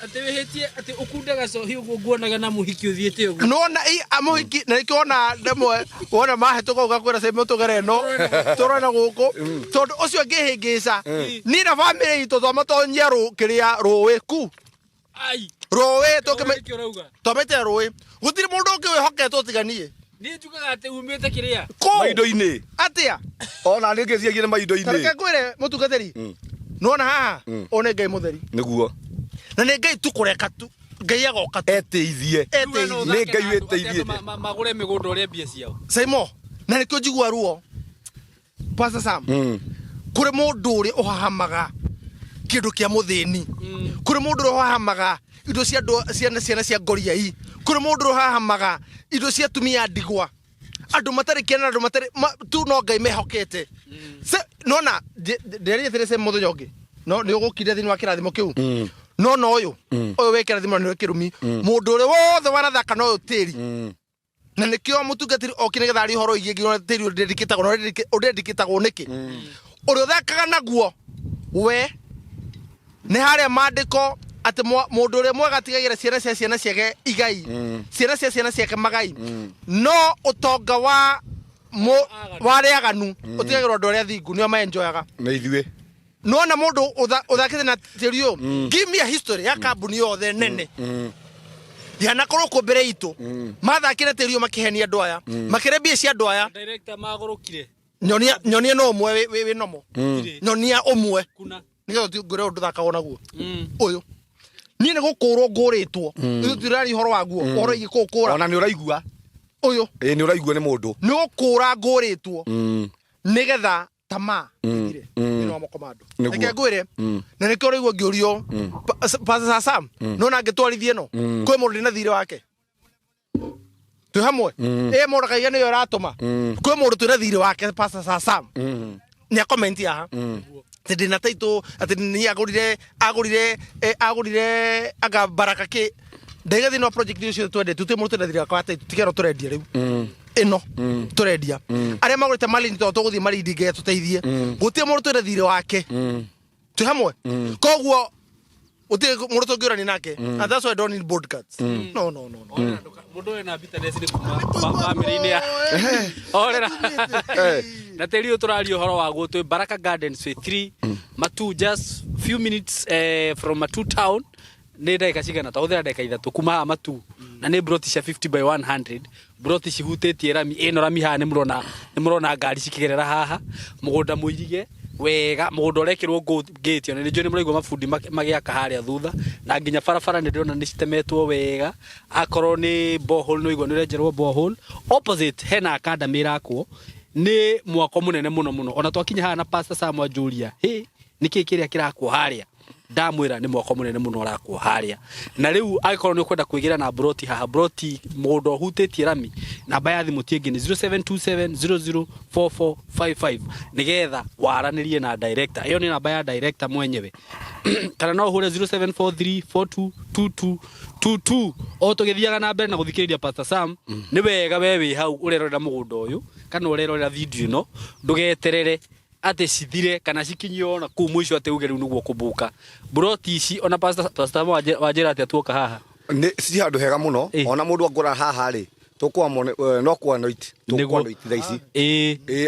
S2: ati wihitie ati ukundaga so hi uguo nguonaga na muhiki uthiete uguo
S3: nona amuhiki na nikiona ndemwe wona mahituka ugakwira Simon tugere no turona guku tondu ucio ngihingica ni na family itu twamatonyia kiria ruwi ku
S2: ai
S3: ruwi twamete ruwi gutire mundu ungi wihoketwo tiganie
S2: ni njugaga ati umite kiria
S1: maindo-ini
S3: atia
S1: ona ni ngiciagie ni maindo-ini
S3: tareke ngwire mutungateri nona haha one ngai mutheri
S1: niguo
S3: na ni ngai tukureka tu ngai agoka
S1: eteithie ni ngai weteithie
S2: magure migunda uria mbia ciao
S3: Simon na nikio njigua ruo Pastor Sam kuri mundu uri uhahamaga kindu kia muthini kuri mundu uri uhahamaga indo cia ciana cia ngoriai kuri mundu uri uhahamaga indo cia tumia ndigwa andu matari kena andu matari tu no ngai mehokete se nona nderia terese muthenya ungi no ni ugukire thini wa kirathimo kiu no uyu we kirathimo ni kirumi mundu uri wothe wanathaka no tiri na nikio mutungatiri okine gethari horo igie ngiro tiri udedikitagwo niki uri uthakaga naguo we ni haria mandiko ati mundu uri mwega tigagira ciana ciake igai ciana ciake magai no utonga wa wariaganu utigagirwo ndu aria thingu nio maenjoyaga
S1: na ithuĩ
S3: no na mundu uthakite na tirio give me a history ya kambuni yothe nene yana korwo ko mbere itu mathakire tirio makihenia andu aya makire mbia cia andu aya
S2: director magurukire
S3: nyonia no umwe wi nomo nyonia umwe
S2: kuna
S3: nigetha ngure undu thakago naguo uyu ni ne gukurwo nguritwo ithu tirari horo waguo horo igikukura
S1: ona ni uraigua
S3: uyu
S1: ni uraigua ni mundu
S3: ni gukura nguritwo nigetha tama ngire ni no mokomando reke ngwire na nikio uraigua ngiurio Pastor Sam no na ngitwarithie no kwi mundu na thire wake tu hamwe mundu kaiga ni yo ratuma kwi mundu tu na thire wake Pastor Sam ni comment ya tindi na taito ati ni agurire aga baraka ke ndege thino project icio twende tuti mutu na thira kwa taito tikero turendia riu ino turendia aria magurite mali nto tuguthie mali ndige tuteithie gutie mutu na thira wake tu hamwe koguo uti mutu tungirani nake and that's why I don't need bodyguards no
S2: mundu ena bitterness ni kuma family ni ya orera na teri uturario horo wa gutwe Baraka Gardens with 3 Matu, just few minutes from Matu town. Nä ndagä cigana ta å thä ra ndagä ithatå kuma Matu na nä broti cia 50 by 100 broti cihutä tie rami ä no rami haha nä må rona ngari cikä gerera haha må gå nda må irige wega må gå nda å rekä rwo ngäti ona nä njå nä må raigua mabundi magä aka harä a thutha na nginya barabara nä ndä rona nä citemetwo wega akorwo nä bohol no igua nä renjerwo bohol opposite hena academy rakwo nä mwako må nene må no må no ona twakinya haha na Pastor Samuel Julia nä kä kä rä a kä rakwo harä a ndamwira ni mwako munene muno urakwo haria na riu agikorwo ni kwenda kwigira na broti haha broti mundu hutitie rami namba ya thimu tiengi ni 0727004455 nigetha waranirie na director iyo ni namba ya director mwenyewe kana no hure 0743422222 o tugithiaga na mbere na guthikiriria Pastor Sam ni wega we wi hau urerorera mugundo uyu kana urerorera video ino ndugeterere ate cithire kana cikinyio na ku mwisho ate ugeru niguo kubuka broti ici ona Pastor wajira ate atuoka haha
S1: ni ci handu hega muno ona mundu angora haha ri tukwa no kwa noit thaici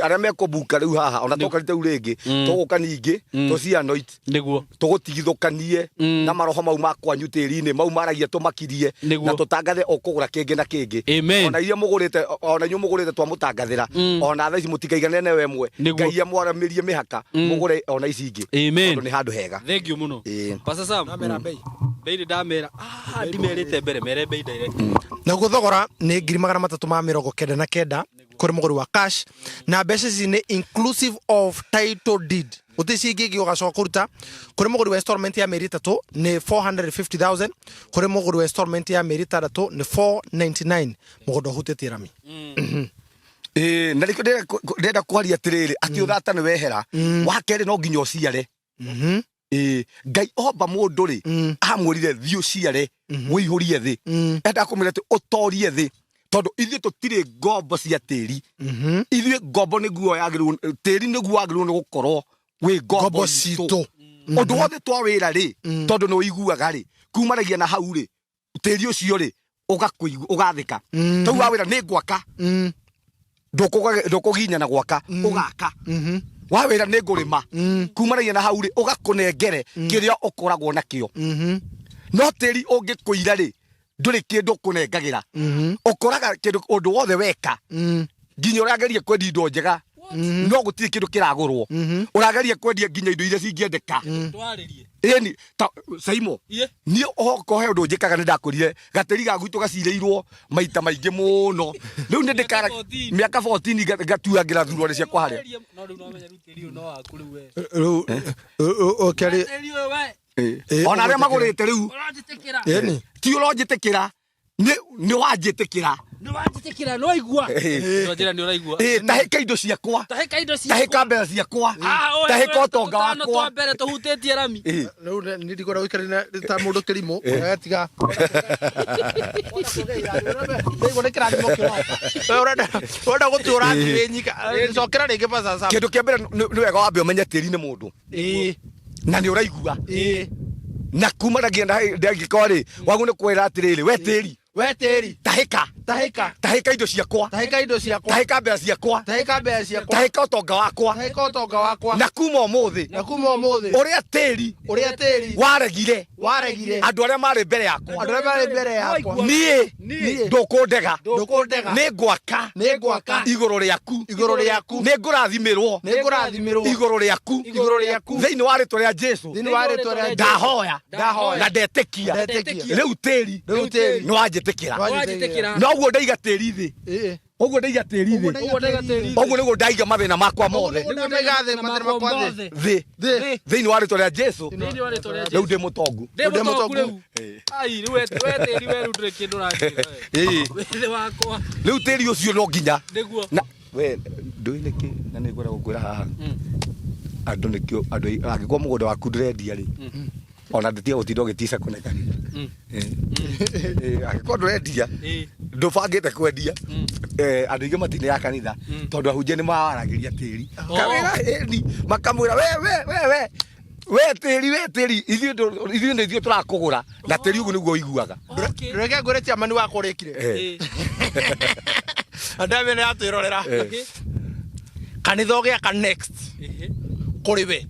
S1: aria mekubuka riu haha ona tokarite u ringi tuguka ningi tucia noit
S2: niguo
S1: tugutigithukanie na maroho mau makwa nyutiri-ini mau maragia tumakirie na tutangathe okugura kingi na kingi ona iria mugurite ona inyu mugurite twamutangathira ona thaici mutikaiganene wemwe ngai amwaramirie mihaka mugure ona ici ingi tondu ni handu hega
S2: thank you muno Pastor Sam ndamera bei ndamera ndimerite mbere mere bei direct
S3: na guthogora ni 399 kuri muguri wa cash na mbeca ici ni inclusive of title deed utici ngigi ugacoka kuruta kuri muguri wa installment ya meri 3 ni 450,000 kuri muguri wa installment ya meri 3 ni 499 mugondo hutete rami
S1: na riko ndenda kwaria atiriri ati uthata ni wehera wa keri no nginya uciare ngai omba mundu ri amwirire thiu ciare wihurie thi enda kumira ati utorie thi tondu ithuĩ tutire ngombo cia tĩri ithuĩ ngombo nĩguo yagĩrĩirwo tĩri nĩguo wagĩrĩirwo nĩ gũkorwo wĩ ngombo citũ ũndũ wothe twa wĩra rĩ tondu nĩ ũiguaga rĩ kumanagia na hau rĩ tĩri ũcio rĩ ũgathĩka tau wa wĩra nĩ gwaka ndũkũginyana gwaka ũgaka wa wĩra nĩ ngũrĩma kumanagia na hau rĩ ũgakũnengere kĩrĩa ũkoragwo nakĩo no tĩri ũngĩkũira rĩ ndũrĩ kĩndũ kũnengagira ũkoraga kĩndũ ũndũ wothe weka nginya ũrageria kwendia indo njega no gũtirĩ kĩndũ kĩragũrwo ũrageria kwendia nginya indo iria cingĩendeka ĩni Saimo niĩ okohe ũndũ njĩkaga nĩ ndakũrire gatĩri ga gwitũ gacirĩirwo maita maingĩ mũno rĩu nĩ ndĩkaga mĩaka 14 ngatuagĩra thurwa ciakwa harĩa ona arĩa magũrĩte rĩu ti ũronjĩtĩkĩra nĩ wanjĩtĩkĩra
S2: no igua njira ni uraigua
S1: tahika indo ciakwa tahika mbeca ciakwa tahika utonga wakwa
S2: mbere tuhutĩtie rami
S3: rĩu nĩ ndigora gũikarĩra ta mũndũ kĩrimũ ũgatiga ũrenda gũtũra thĩ nyika cokera rĩngĩ Pastor Sam
S1: kĩndũ kĩa mbere nĩ wega wambe ũmenye tĩri nĩ mũndũ na nĩ ũraigua na kumanagia ndangĩkorwo rĩ wagu nĩ kwĩra atĩrĩrĩ we tĩri tahika indo ciakwa tahika mbeca ciakwa tahika ũtonga wakwa na kuma ũmũthĩ ũrĩa tĩri waregire andũ arĩa marĩ mbere yakwa niĩ ndũkũndega nĩ ngwaka igũrũ rĩaku nĩ ngũrathimirwo igũrũ rĩaku thĩinĩ wa rĩtwa rĩa Jesũ ndahoya na ndetĩkia rĩu tĩri nĩ wanjĩtĩkĩra noguo ndaiga tĩri thĩ ũguo ndaiga tĩri thĩ ũguo nĩguo ndaiga mathĩna makwa mothe thĩ thĩinĩ wa rĩtwa rĩa Jesũ rĩu ndĩ mũtongu rĩu tĩri ũcio no nginya we ndũĩ nĩkĩ na nĩ ngwenda gũkwĩra haha andũ nĩkĩo andũ angĩkorwo mũgũnda waku ndũrendia rĩ ona ndĩtiga gũtinda ũgĩtica kũnenganĩra angĩkorwo ndũrendia ndũbangĩte kwendia andũ aingĩ matinĩ ya kanitha tondũ ahunjia nĩ mawaragĩria tĩri kawĩra makamwĩra we tĩri ithuĩ nĩithuĩ tũrakũgũra na tĩri ũguo nĩguo ũiguaga
S3: reke ngwĩre ciamani wakwa ũrĩkire andamĩ nĩ atwĩrorera kanitha ogiaka next kuri we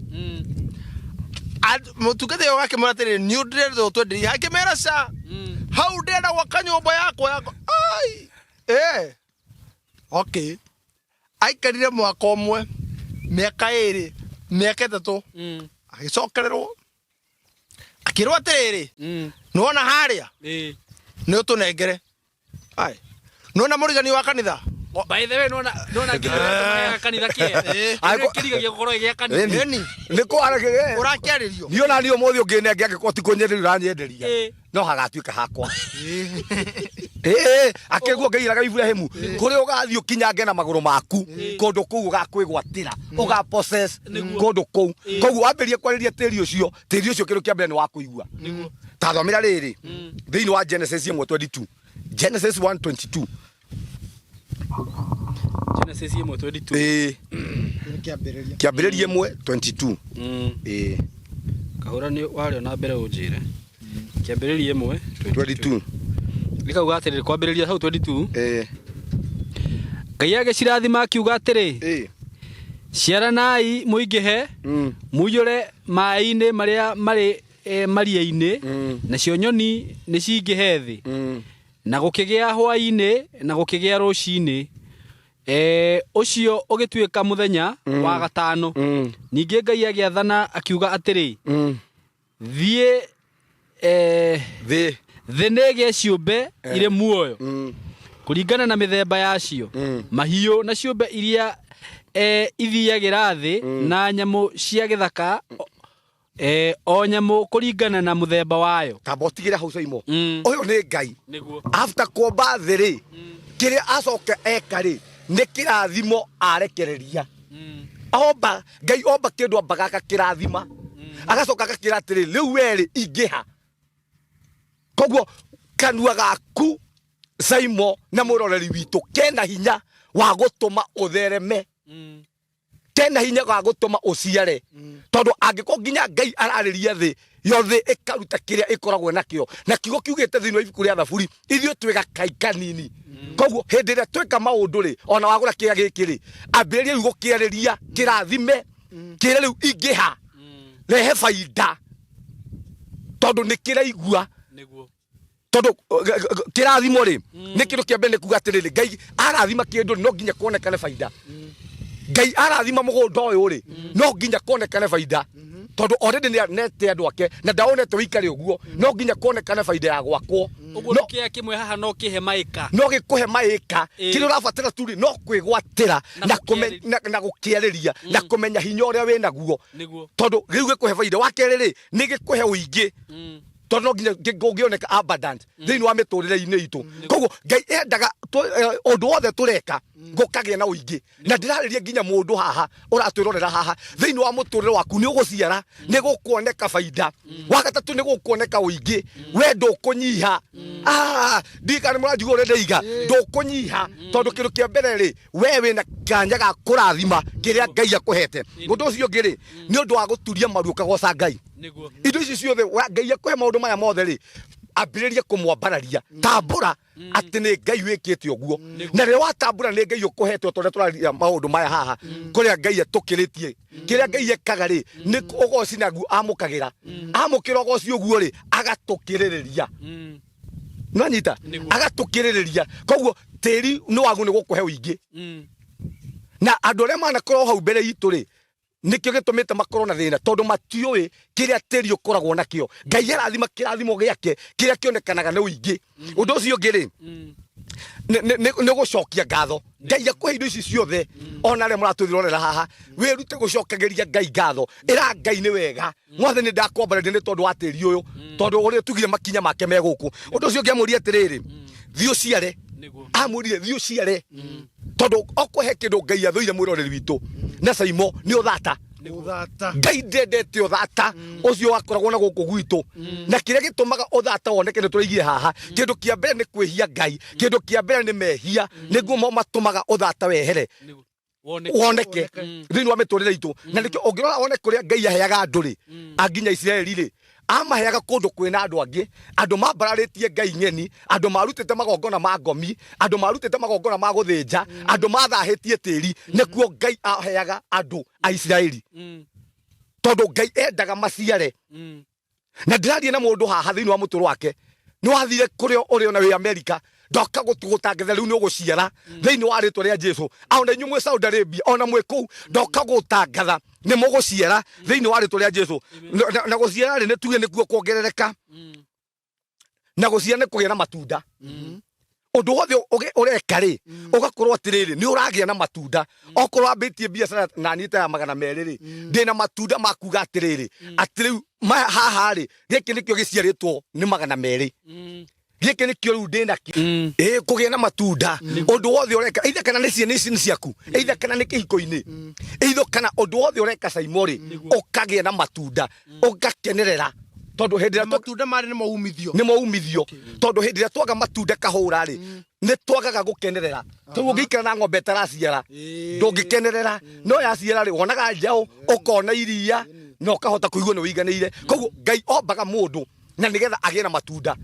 S3: mutungate yo gake muratere ni ndire twendiri hakimera sa hau ndenda gwaka nyumba yako ai okay aikarire mwaka umwe miaka 2 miaka 3 agicokererwo akirwa atiriri nona haria ni utunengere ai nona murigani wa kanitha
S2: by the way nona nginya kanitha kie kirigagia gukoro gia kanitha
S1: niko arage
S3: urakiaririo
S1: ni ona ni umuthi unginenge angikoti kunyenderia uranyenderia no hagatuika hakwa akegwo ngeiraga Ibrahimu kuri ugathio kinyange na maguru maku kundu kuu ugakwigwatira uga possess kundu kuu koguo wambirie kwariria tiri ucio kiru kiambere ni wa kuigua ta thomira riri thiini wa Genesis 1:22 Genesis 1:22
S2: Genesis 1:22
S1: kiambiririe 1:22
S2: kahura ni wario na mbere unjire kiambiririe
S1: 1:22
S2: likauga atiriri kwambiriria hau 22 Ngai agicirathima akiuga atiri ciaranai muingihe muiyure mai-ini maria mari maria-ini nacio nyoni nicingihe thi na gukigia hwa-ini na gukigia ruci-ini ucio ugituika muthenya wa gatano ningi Ngai agiathana akiuga atiri thie thi nege ciumbe ire muoyo kuringana na mithemba yacio mahiu na ciumbe iria ithiagira thi na nyamu cia githaka o nyamu kuringana na muthemba wayo
S1: tabotigire hau Saimo uyu ni Ngai after kuomba thiri kiria acoke ekari ni kirathimo arekereria omba Ngai omba kindu ambaga kirathima agacoka agakira atiri riu weri ingiha koguo kanua gaku Saimo na muroreri witu kena hinya wa gutuma uthereme kena hinya wa gutuma uciare tondu angiko nginya Ngai arariria thi yothe ikaruta kiria ikoragwo nakio na kiugo kiugite thini wa ibuku ria Thaburi ithio twega kaikanini koguo hindi ria tweka maundu ri ona wagura kia gikiri ambiririe ugo kiariria kirathime kire riu ingiha rehe faida tondu ni kiraigua tondu kirathimo ri ni kindu kia mbere kuga atiriri Ngai arathima kindu no nginya kuonekane faida Ngai arathima mugunda uyu ri no nginya kuonekane faida tondu already ni nete andu ake na ndaonete wikari uguo no nginya kuonekane faida ya gwakwo
S2: no kia kimwe haha no kihe maika
S1: no gikuhe maika kile urabatira turi no kwigwatira na gukiariria na kumenya hinya uria wina guo tondu riu gikuhe faida wakeriri ni gikuhe uingi tondu nginya ngioneka abundant thini wa miturire-ini itu koguo Ngai endaga undu wothe tureka ngukagia na uingi na ndirariria nginya mundu haha uratwirorera haha thini wa muturire waku ni uguciara ni gukuoneka faida wagatatu ni gukuoneka uingi we ndukunyiha ndikane muranjigua uria ndaiga ndukunyiha tondu kindu kia mbere ri we wina kanya ga kurathima kiria Ngai akuhete undu ucio ngiri ni undu wa guturia maru ukagoca Ngai indo ici ciothe Ngai akuhe maundu maya mothe ri ambiririe kumwambararia tambura ati ni Ngai wikite uguo na ri watambura ni Ngai ukuhete tondu turaria maundu maya haha kuria Ngai atukiritie kiria Ngai ekaga ri ni ugoci nagu amukagira amukira ugoci uguo ri agatukiririria nanyita agatukiririria koguo tiri no wagu ni gukuhe uingi na andu aria manakorwo hau mbere itu ri nikio gitumite makorwo na thina tondu matiui kiria tiri ukoragwo nakio Ngai arathima kirathimo giake kiria kionekanaga na uingi undu ucio ngiri ne gucokia ngatho Ngai akuhe indo ici ciothe ona ria muratuthirorera haha wirute gucokageria Ngai ngatho ira Ngai ni wega mwathani ndakombareria ni tondu wa tiri uyu tondu uria tugire makinya make me guku undu ucio ngiamuria atiriri thio ciare amurire thio ciare tondu okuhe kindu Ngai athoire mwiroreri witu na Saimo ni uthata Ngai ndendete uthata ucio wakoragwo na guku gwitu na kiria gitumaga uthata woneke ni turaigire haha kindu kia mbere ni kwihia Ngai kindu kia mbere ni mehia niguo matumaga uthata wehere woneke thini wa miturire itu na nikio ungirora one kuria Ngai aheaga andu ri anginya Israeli ri amaheaga kundu kwina andu angi andu mambararitie ngai ng'eni andu marutite magongona ma ngomi andu marutite magongona ma guthinja andu mathahitie tiri nikuo ngai aheaga andu a Isiraeli tondu ngai endaga maciare na ndiraria na mundu haha thiini wa muturo wake ni wathire kurio uri ona wi America ndoka gutangatha riu ni uguciara thiini wa ritwa ria Jesu aona inyu mwe Saudi Arabia ona mwe kuu ndoka gutangatha ni muguciara thiini wa ritwa ria Jesu na guciara ri ni tuge nikuo kuongerereka na guciara ni kugia na matunda undu wothe ureka ri ugakorwo atiriri ni uragia na matunda okorwo ambitie biacara na nyita ya 200 ri ndina matunda makuga atiriri atiriu haha ri giki nikio giciaritwo ni 200 giki nikio riu ndina kugia na matunda undu wothe ureka either kana ni ciana ciaku either kana ni kihiko-ini either kana undu wothe ureka Saimori ukagia na matunda ugakenerera tondu hindi ya matunda mari ni maumithio tondu hindi ya twaga matunda kahura ri ni twagaga gukenerera tu ngikira na ng'ombe taraciara ndungikenerera no yaciara ri wonaga njao ukona iria no ukahota kuigua ni wiganire koguo ngai ombaga mundu na nigetha agie na matunda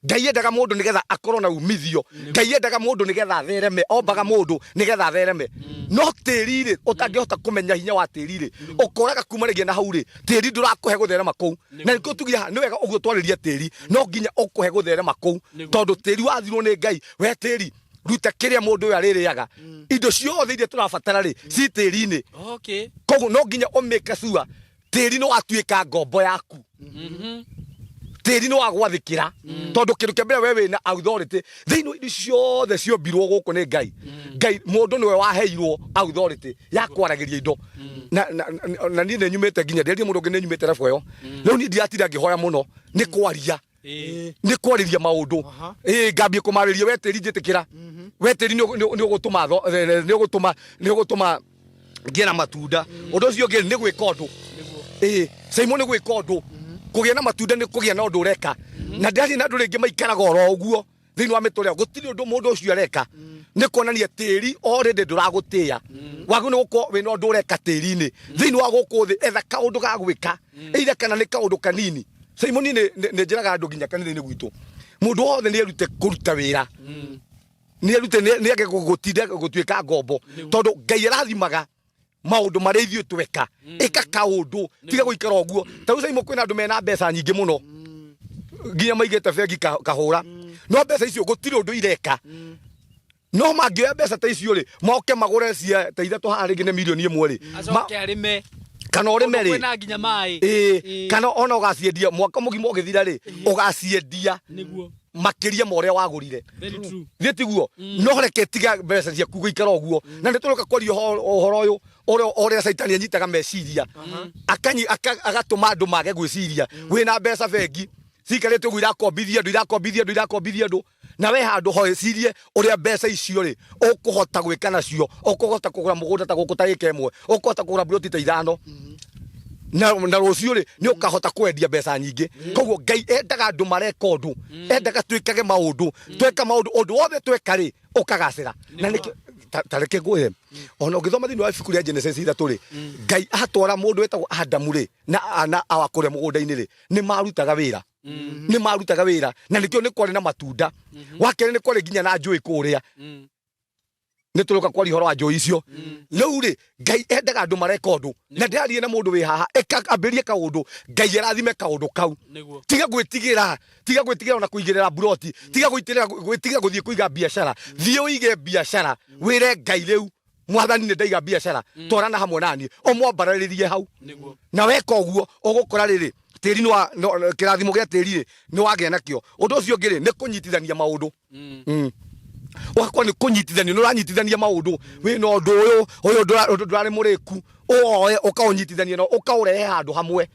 S1: ngai endaga mundu nigetha akorwo na umithio ngai endaga mundu nigetha athereme ombaga mundu nigetha athereme no tiri ri utangihota kumenya hinya wa tiri ri ukoraga kumanagia na hau ri tiri ndurakuhe gutherema kuu na niko tugira ni wega uguo twariria tiri no nginya ukuhe gutherema kuu tondu tiri wathirwo ni ngai we tiri ruta kiria mundu uyu aririaga indo ciothe iria turabatara ri ci tiri-ini koguo no nginya umake sure tiri no atuika ngombo yaku tiri no agwathikira tondu kindu kia mbere we wina authority thiini indo ciothe ciombirwo guku ni ngai mundu niwe waheirwo authority ya kwaragiria indo na ni nyumite nginya nderia mundu ngi nyumite refu yo riu ni ndiatira ngihoya muno ni kwaria ni kwariria maundu ngambie kumariria we tiri njitikira we tiri ni ugutuma ngie na matunda undu ucio ngi ni gwika undu Simon ni gwika undu kugia na matunda ni kugia na undu ureka na ndari na andu ringi maikaraga oro uguo thiini wa mitore gutiri undu mundu ucio areka ni kuonania tiri already nduragutia wagu ni guko wina undu ureka tiri-ini thiini wa guku thi etha kaundu ga gwika either kana ni kaundu kanini Simon ni njiraga andu nginya kanitha-ini gwitu mundu wothe ni erute kuruta wira ni erute ni age gutinda gutuika ngombo tondu ngai arathimaga maundu mari ithuĩ tweka ika kaundu tiga guikara uguo ta uca imo kwina andu mena mbeca nyingi muno nginya maigite bengi kahura no mbeca icio gutiri undu ireka no mangioya mbeca ta icio ri moke magure cia ta ithatu haha ringi ni milioni 1 ri
S2: acoke arime
S1: kana urime ri
S2: kwina nginya mai
S1: kana ona ugaciendia mwaka mugima ugithira ri ugaciendia
S2: niguo
S1: makiria ma uria wagurire thitiguo no reke tiga mbeca ciaku guikara uguo na nituruka kwaria uhoro uyu uria saitani anyitaga meciria agatuma andu mage gwiciria wina mbeca bengi cikarite uguo irakombithia andu na we handu hoecirie uria mbeca icio ri ukuhota gwika nacio ukuhota kugura mugunda ta guku ta ikemwe ukuhota kugura broti ta 5 na rucio ri ni ukahota kwendia mbeca nyingi koguo ngai endaga andu mareka undu endaga twikage maundu tweka maundu undu wothe tweka ri ukagacira na niki tareke ngwe ona ungithoma thiini wa ibuku ria Genesis 3 ri ngai atwara mundu wetagwo Adamu ri na awakure mugunda-ini ri ni marutaga wira na nikio ni kwari na matunda wakere ni kwari nginya na njui kuria ni turuka kwari horo wa njui icio riu ri ngai endaga andu mareka undu na ndarie na mundu wi haha ambirie kaundu ngai arathime kaundu kau tiga gwitigira ona kuigirira buroti tiga gwitigira guthie kuiga biashara thie uige biashara wire ngai riu mwathani ni ndaiga biashara twarana hamwe nani omwambararirie hau na weka uguo ugukora riri tiri no kirathimo gia tiri ri ni wagia nakio undu ucio ngiri ni kunyitithania maundu wakwa ni kunyitithania no ranyitithania maundu we no undu uyu ndurari muriku oe ukaonyitithania no ukaurehe handu hamwe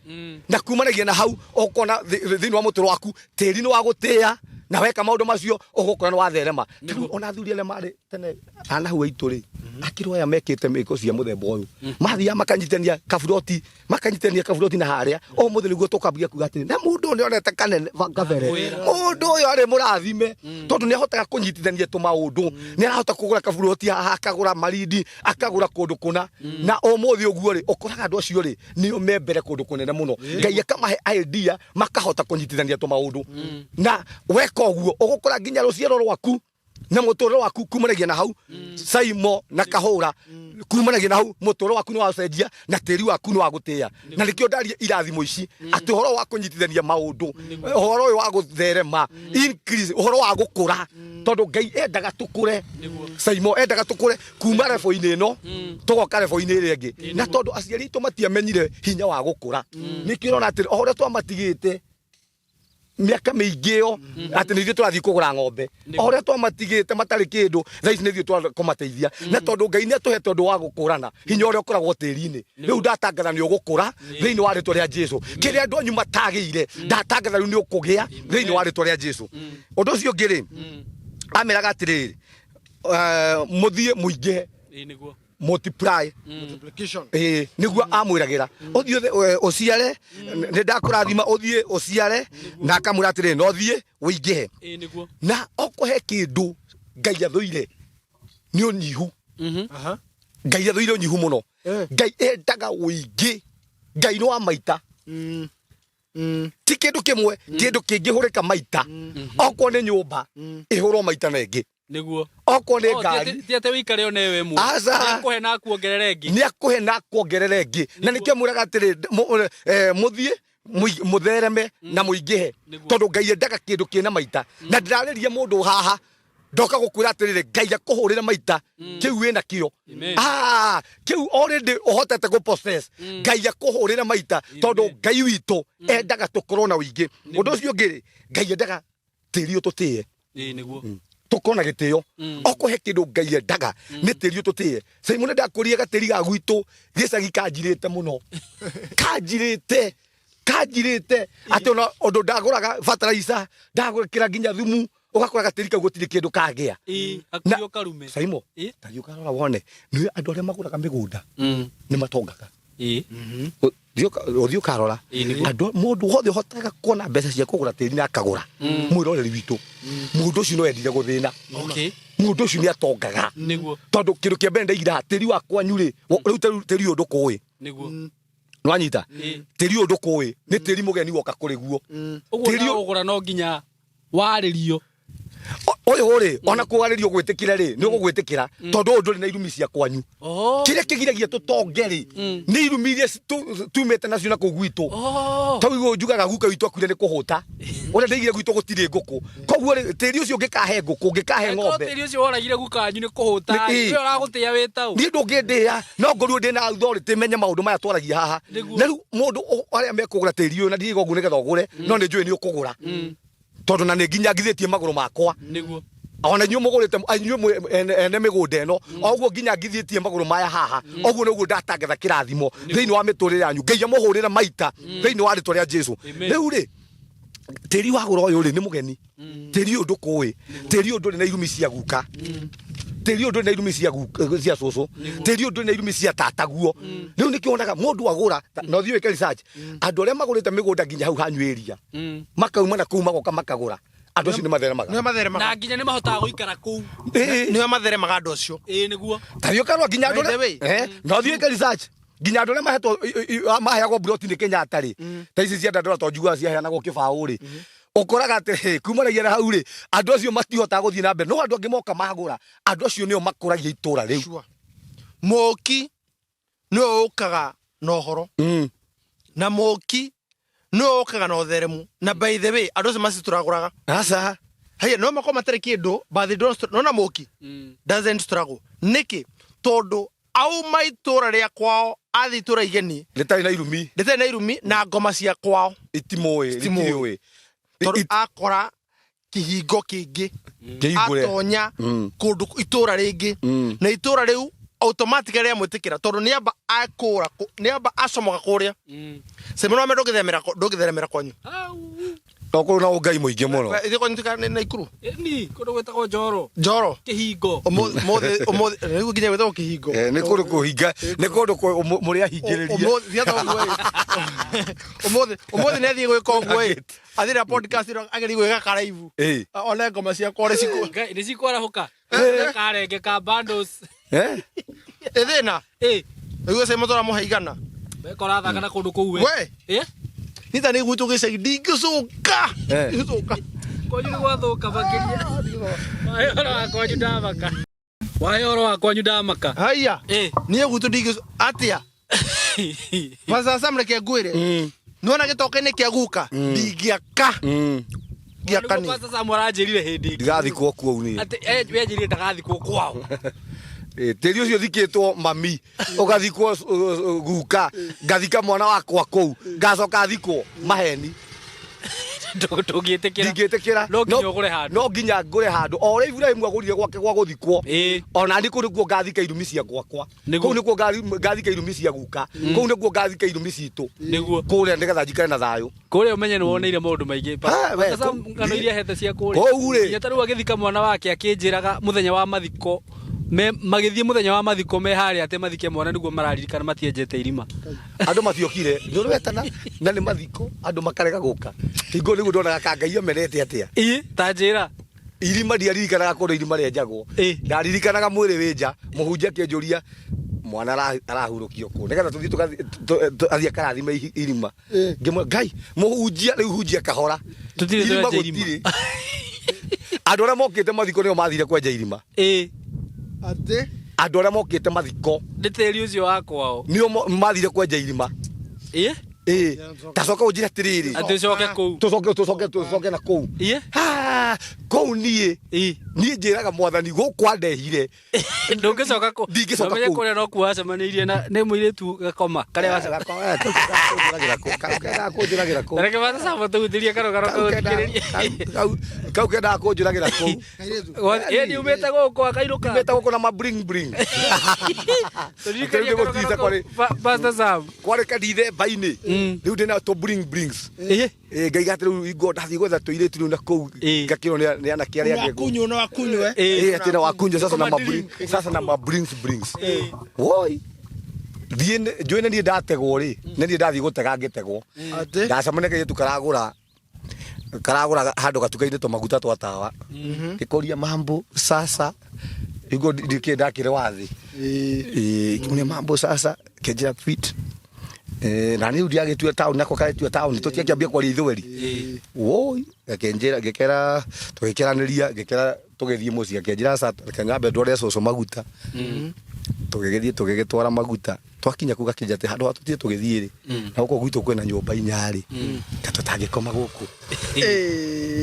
S1: na kumanagia na hau ukona thiini wa muturo waku tiri ni wagutia na weka maundu macio ugukora no watherema ona thuri ele mari tene ana hu aitu ri akiroya mekite miko cia muthemba uyu mathia makanyitania kaburoti na haria o muthe niguo tukambia kuga ati na mundu ni onete kanene gabere mundu uyu ari murathime tondu ni ahotaga kunyitithania tumaundu ni arahota kugura kaburoti haha akagura marindi akagura kundu kuna na o muthi uguo ri ukoraga andu acio ri ni membere kundu kunene muno ngai akamahe idea makahota kunyitithania tumaundu na weka uguo ugukora nginya ruciaro rwaku na mutoro waku kumanagia na hau saimo na kahura kumanagia na hau mutoro waku no wacenjia na tiri waku no wagutia na nikio ndaria irathimo ici ati horo wa kunyitithania maundu horo uyu wa gutherema increase horo wa gukura tondu ngai endaga tukure saimo endaga tukure kuma level-ini ino tugoka level-ini iri ingi na tondu aciari itu matiamenyire hinya wa gukura nikio rona ati horo twamatigite miaka meingio ati nithio turathii kugura ng'ombe oria twamatigite matari kindu thaici nithio twakumateithia na tondu ngai ni atuhete undu wa gukurana hinya uria ukoragwo tiri-ini riu ndatangatha ni ugukura thiini wa ritwa ria Jesu kiria andu anyu matagire ndatangatha riu ni ukugia thiini wa ritwa ria Jesu undu ucio ngiri ameraga atiriri muthie muinge
S2: niguo
S1: multiplication niguo amwiragira uthie uciare ni ndakurathima uthie uciare na akamwira atiri no thie uingihe
S2: niguo
S1: na okuhe kindu ngai athuire ni unyihu ngai athuire unyihu muno ngai endaga uingi ngai no amaita ti kindu kimwe kindu kingi hurika maita okwo ni nyumba ihurwo maita na ingi
S2: niguo
S1: okwo ni ngari
S2: tiate wikare one we mu akuhe na kuongerera ingi
S1: ni akuhe na kuongerera ingi na nikio mwiraga atiri muthie muthereme na muingihe tondu ngai endaga kindu kina maita na ndirariria mundu haha ndoka gukwira atiriri ngai akuhurira maita kiu wina kio kiu already uhotete go possess ngai akuhurira maita tondu ngai witu endaga tukorwo na wingi undu ucio ngiri ngai endaga tiri ututie
S2: niguo
S1: tukona gitio okuhe kindu ngai endaga ni tiri ututie Simon ndakuria gatiri ga gwitu gicagi kanjirite muno kanjirite ati ona undu ndaguraga fertilizer ndagura nginya thumu ugakora gatiri kau gutiri kindu kagea
S2: akuyo karume
S1: Simon tayo karora wone ni andu aria maguraga migunda ni matongaga Othio karora andu mundu wothe hotaga kuona mbeca cia kugura tiri na akagura mwiroreri witu mundu ucio no endire guthina mundu ucio ni atongaga
S2: niguo
S1: tondu kindu kia mbere ndaigira tiri wakwa nyuri riu tiri undu kui
S2: niguo
S1: nwanyita tiri undu kui ni tiri mugeni woka kuri guo
S2: tiri ugura no nginya waririo
S1: oyo ri ona kuwaririo gwitikira ri ni ugugwitikira tondu nduri na irumi cia kwanyu kiria kigiragia tutongeri ni irumi iria tumete nacio na kugwitu tawiguo njugaga guka witu akure ni kuhuta ore ndeigire gwitu gutiri nguku koguo tiri ucio ngikahe nguku ngikahe ng'ombe
S2: tiri ucio woragire gukanyu ni kuhuta we uragutia witau
S1: ni ndungindia no ngoru ndi na authority menye maundu maya twaragia haha na riu mundu aria mekugura tiri uyu na ndigo ngune getha ugure no ni njui ni ukugura tondu na ni nginya ngithitie maguru makwa
S2: niguo
S1: ona nyu mugurite anyu ene migunda eno oguo nginya ngithitie maguru maya haha oguo niguo ndatangatha kirathimo thiini wa miturire yanyu ngai amuhurira maita thiini wa ritwa ria Jesu riu ri tiri wagura uyu ri ni mugeni tiri undu kui tiri undu na irumi cia guka tiri undu na irumi cia cia cucu tiri undu na irumi cia tataguo riu nikionaga mundu agura no thiwe ke research andu aria magurite migunda nginya hau hanyweria makauma na kuma goka makagura andu acio ni matheremaga
S2: na nginya ni mahotaga guikara kuu
S3: niwe matheremaga andu acio
S2: niguo
S1: tayo karwa nginya andu no thiwe ke research nginya andu aria mahetwo maheagwo buroti ni Kenyatta ri ta ici cia ndandora to njugua cia heanagwo kibao ri ukoraga ati kumanagia na hau ri andu acio matihota guthii na mbere no andu angi moka magura andu acio nio makuragia itura riu
S3: moki no ukaga no horo na moki no ukaga no theremu na by the way andu acio masituraguraga
S1: asa
S3: haya no makoma tare kindu but they don't no na moki doesn't struggle niki tondu au maitura ria kwao athi tura igeni
S1: litari na irumi
S3: na ngoma cia kwao
S1: itimoe
S3: akora kihingo kingi atonya kundu itura ringi na itura riu automatically amwitikira tondu niamba akura niamba asomoga kuria semeno ame ndogitheremera kwanyu
S1: Toko na ugai muingi muno.
S3: Ithe kwa ntika na ikuru.
S2: Ni kundu gwetagwo Njoro.
S3: Njoro.
S2: Kihingo.
S3: Omothe riu nginya gwetagwo kihingo.
S1: Ni kundu kuhinga, ni kundu muri ahingiriria.
S3: Omothe ne thie gwika uguo athira podcast ro ageri gwika karaivu. Ona ngoma cia kore ciku.
S2: Ni cikora huka. Karenge ka bundles.
S3: Ethena. Riu se motora muhaigana.
S2: Bekora thaka kundu kuu
S3: we. Nita ni gutu gicagi ndingicuka. Ndingicuka.
S2: Kwanyu ni gwathuka makiria. Wayoro wakwanyu ndamaka. Wayoro wakwanyu ndamaka.
S3: Haya. Ni gutu ndingicu atia. Basa samreke ngwire. Nona gitoke-ini kia guka ndingiaka. Ngiaka ni.
S2: Basa samuranjirire hindi.
S1: Ndigathikwo kuo ni.
S2: Ati wenjirire ndagathikwo kwao.
S1: Tiri ucio thikitwo mami ugathikwo guka ngathika mwana wakwa kou ngacoka thikwo maheni
S2: ndungitikira no nginya ngure handu
S1: no nginya ngure handu o ri Ibrahim agurire gwake gwa guthikwo ona ndi kundu kuo ngathika irumi cia gwakwa kou ni kuo ngathika irumi cia guka kou ni kuo ngathika irumi citu
S2: niguo
S1: kuria ndigetha njikare na thayu
S2: kuria umenye ni woneire maundu maingi basa ngano iria hete cia kuria
S1: kou ri
S2: nyataru agithika mwana wake akinjiraga muthenya wa mathiko magithie muthenya wa mathiko me hari ate mathike mwana niguo mararirikana matienjete irima
S1: andu matiokire ndurwetana na ni mathiko andu makarega guka hingo niguo ndonaga kangai amenete atia
S2: tanjira
S1: irima ndiaririkanaga kundu irima rienjagwo ndaririkanaga mwiri winja muhunjia kienjuria mwana arahurukio ku nigetha tuthie tugathie karathime irima ngimwe ngai muhunjia riu hunjia kahora
S2: tutire twenja irima
S1: andu aria mokite mathiko nio mathire kwenja irima
S3: ate
S1: andu aria mokite mathiko
S2: nditeri ucio wakwao
S1: nio mathire kwenja irima tacoka unjira tiriri
S2: ati coke kou
S1: tucoke na kou kou nie njiraga mwathani gukwa ndehire
S2: ndungicoka kou
S1: ndingicoka
S2: kou kuria no kuwacemanirie na ni muiritu gakoma karia wacemanirie
S1: kunjuragira kou
S2: reke bata sabo tuhuthirie karogaro
S1: kau kenda kunjuragira kou
S2: ni umete guku akairuka
S1: umete guku na mabring
S2: basta sabo
S1: kwari kadithe baini riu ndina to brings ngaiga ati riu ingo ndathie gwetha tuiritu riu na kou ngakirwo ni anake aria angĩ
S3: wakunyu no wakunywe
S1: ati na wakunyu sasa na brings woi thie njoine ni ndategwo ri ni ndathie gutega ngitegwo ndacamane kaitu karagura handu gatukaine to maguta twa tawa ngikoria mambo sasa igo ndakire wathi kimune mambo sasa kenjira fit na ni udia getua town nako kale tu town tutikiambia kwa ithweri woi gakenjira gekera tugikiraniria gekera tugithie muci gakenjira sasa kangambe ndore coco maguta tugigitwara maguta twakinya kuga kinjate handu atutie tugithie ri na uko gwitu kwena nyumba inyari tatutangikoma guku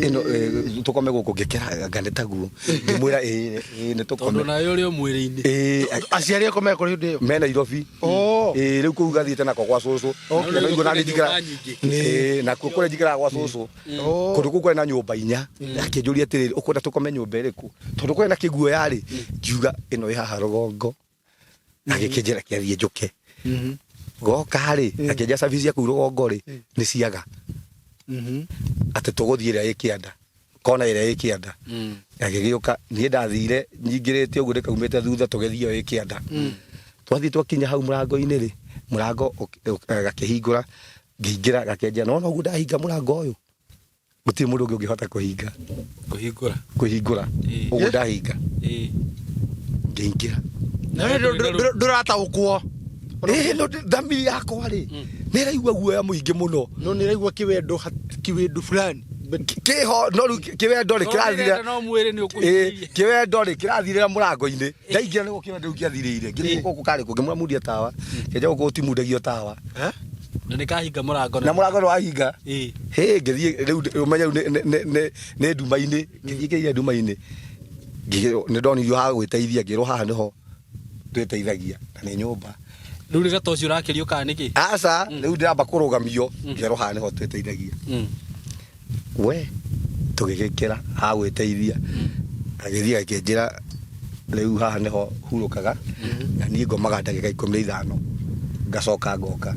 S1: ino tukome guku gekera ngandeta guo ngimwira ni tukome
S2: tondu nayo ri omwiri-ini
S3: aciari ako meko ri ndio
S1: me Nairobi riu ku gathiite nako kwa cucu na igo na njikara na kukure njikara kwa cucu kundu kuku na nyumba inya akinjuria atiriri ukunda tukome nyumba iriku tondu kwena kiguo yari ngiuga ino ihaha rugongo agikinjira kiathie njuke goka ri akinja service ya kurugongo ri ni ciaga ati tuguthie ria ikianda kona ira ikianda agigiuka nie ndathire nyingirite uguo ndikaumite thutha tugithie ikianda twathie twakinya hau murango-ini ri murango gakihingura ngiingira gakenja no uguo ndahinga murango uyu guti mundu ungi ungihota kuhingura uguo ndahinga ngiingira
S3: ndurata ukwo
S1: no dhamiri yakwa ri niraigua guoya muingi muno
S3: no niraigua kiwendo fulani
S1: kiho no kiwendo ri kirathire
S2: no mwiri ni ukuhiria
S1: kiwendo ri kirathire murango-ini ndaingira niguo kiwendo kiathirire ngiri guku kari ku ngimuramundia tawa kenja guku timundagio tawa
S2: na nikahinga murango
S1: na murango no ahinga ngithie riu umenya ni nduma-ini ngithie kiria nduma-ini ni ndonirio ha gwiteithia ngirwo haha niho twiteithagia na ni nyumba
S2: riu riga tocio rakirio kana niki
S1: aca riu ndiramba kurugamio ngirwo haha niho twiteithagia we tugigikira ha gwiteithia agithia akinjira riu haha niho hurukaga na nie ngomaga ndagika 15 ngacoka ngoka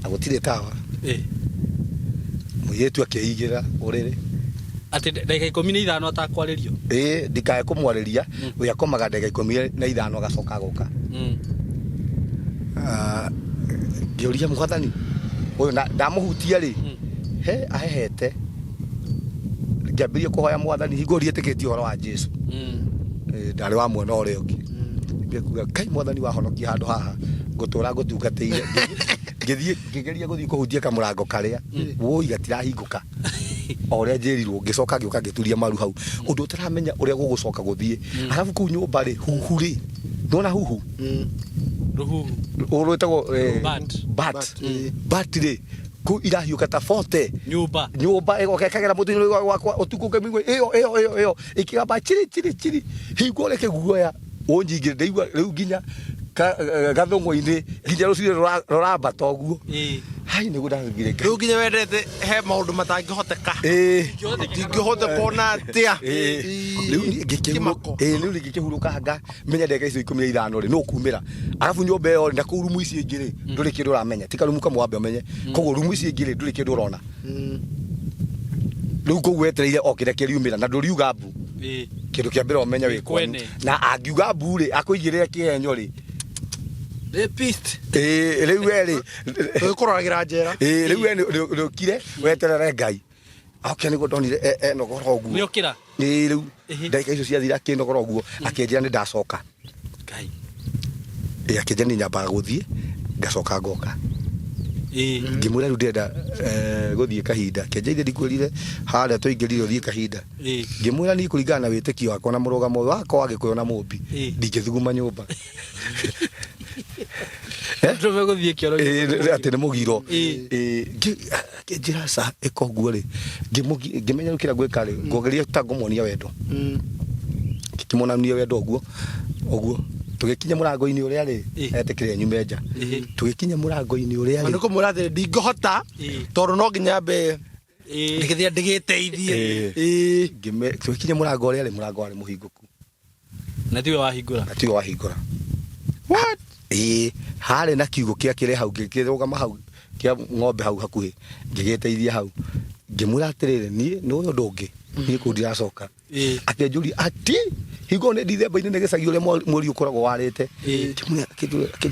S1: agutire tawa muyetu akeigira urire
S2: ati ndagika 15 atakwaririo
S1: ndikae kumwariria we akomaga ndagika 15 agacoka goka ngioria mwathani uyu ndamuhutia ri he ahehete ngiambirie kuhoya mwathani hingurie tikiti horo wa Jesu ndari wa mwena uri ungi ngikuga kai mwathani wahonokia handu haha ngutura ngutungatire ngigeria guthii kuhutia kamurango karia woi gatirahinguka oria njirirwo ngicoka ngioka ngituria maru hau undu utaramenya uria gugucoka guthii arafu ku nyumba ri huhu ri ndona huhu
S2: ruhuhu
S1: urwetagwo bat ri ku irahiuka ta 40 nyumba igokekagera mutu wakwa utukuke migwe iyo ikigamba chiri hingo reke guoya onjingire ndeigua riu nginya gathongo-ini nginya rucire roramba toguo hai niguo ndagire
S3: riu nginya wendete he maundu matangihoteka ndingihota kuona atia
S1: riu ngikihurukanga menya ndeka icio 15 ri no kumira arafu nyumba iyo nda ku rumu ici ingiri nduri kindu uramenya tika rumu kamwe wambe umenye koguo rumu ici ingiri nduri kindu urona riu kugwetereire okire kiriumira na nduriuga mbu kindu kia mbere umenya wi kwenu na angiuga mbu ri akuigirire kienyo ri
S2: rapist
S1: riu eri
S3: kuraragira njera
S1: riu eri rukire weterere Ngai okay niguo ndonire nogora uguo
S2: niokira
S1: riu ndagika icio ciathira kinogora uguo akenjira ni ndacoka Ngai akenjira ni nyambaga guthie ngacoka ngoka ngimwira riu ndenda guthie kahinda kenjaire ndikwirire haria tuingirire uthie kahinda ngimwira ni kuringana na witikio wakwa na murugamo wakwa agikuyo na mumbi ndingithuguma nyumba
S2: ndome guthie kioro
S1: ati ni mugiro njira sa ikoguo ri ngimenya rukira gwika ri ngogeria tangomonia wendo kimonania wendo oguo tugikinya murango-ini uria ri etikire nyume nja tugikinya murango-ini uria ri
S3: niko murathire ndingihota tondu no nginya mbe ndikithia ndigiteithie
S1: tugikinya murango uria ri murango wari muhinguku
S2: na tiwe wahingura
S1: what hare na kiugo kia kire hau ngikirugama hau kia ng'ombe hau hakuhi ngigiteithia hau ngimura atirire nie no uyu ndungi nie ku ndiracoka akenjuri ati higo ne ndithemba-ini ne gicagi uria mweri ukoragwo warite kimwe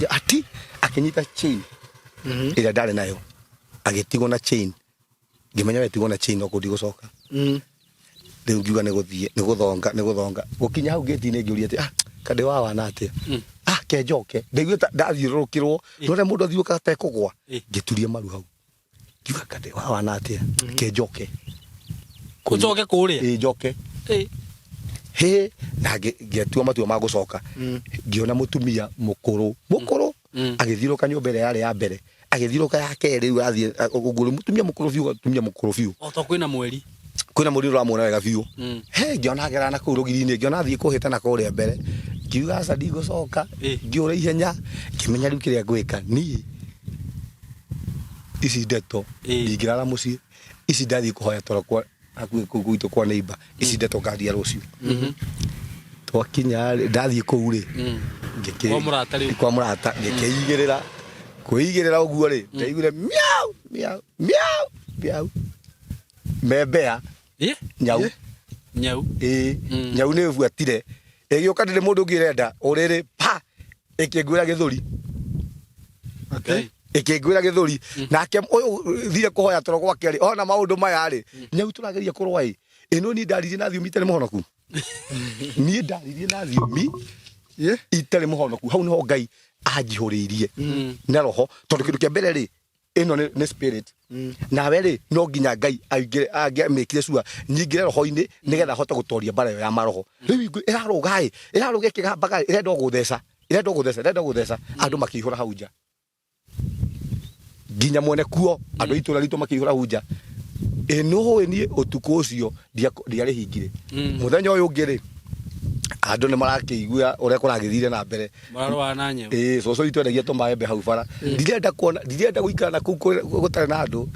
S1: ati akinyita chain ira ndari nayo agitigwo na chain ngimenya wetigwo na chain okundi gucoka riu ngiuga niguthie niguthonga gukinya hau gate-ini ngiuria ati kande wana atia kenjoke ndeigwe ndathiurukirwo none mundu athiuka atekugwa ngituria maru hau ngiuga kande wana atia kenjoke
S2: kucoke kuria
S1: njoke na ngetua matua ma gucoka ngiona mutumia mukuru agithiuruka nyumba ire yari ya mbere agithiuruka ya keri riu athie uguru mutumia mukuru fiu
S2: oto kwina mweri
S1: uramwona wega fiu ngiona agera na kuu rugiri-ini ngiona athie kuhita na kuria mbere ngiuga aca ndigũcoka ngiũra ihenya ngimenya rĩu kĩrĩa ngwĩka niĩ ici ndeto ndingĩrara mũciĩ ici ndathiĩ kũhoya toro kwa hakuhĩ kũu gwitũ kwa neighbor ici ndeto ngaria rũciũ twakinya ndathiĩ kũu rĩ kwa mũrata ngĩkĩigĩrĩra kwĩigĩrĩra ũguo rĩ ndaiguire miau membea nyau nyau nĩ ĩbuatire egioka ndire mundu ngirenda uriri pa ikingwira githuri ikingwira githuri nake uyu thire kuhoya toro gwake ri ona maundu maya ri nyau turageria kurwa ino ni ndaririe na thiumi itari muhonoku ni ndaririe na thiumi itari muhonoku hau niho Ngai anjihuriirie na roho tondu kindu kia mbere ri ino ni spirit nawe ri no nginya Ngai angiamikire sure nyingire roho-ini nigetha hote gutoria mbara ya maroho riu iraruga ikigambaga irenda gutheca andu makihura hau nja nginya mwene kuo andu itura ritu makihura hau nja no ni utuku ucio ndiari hingire muthenya uyu ungi ri andu ni marakĩigua uria kuragithire na mbere
S2: mararwa na nyau
S1: coco itu endagia tumaembe hau bara ndirenda guikara na kuu gutare na andu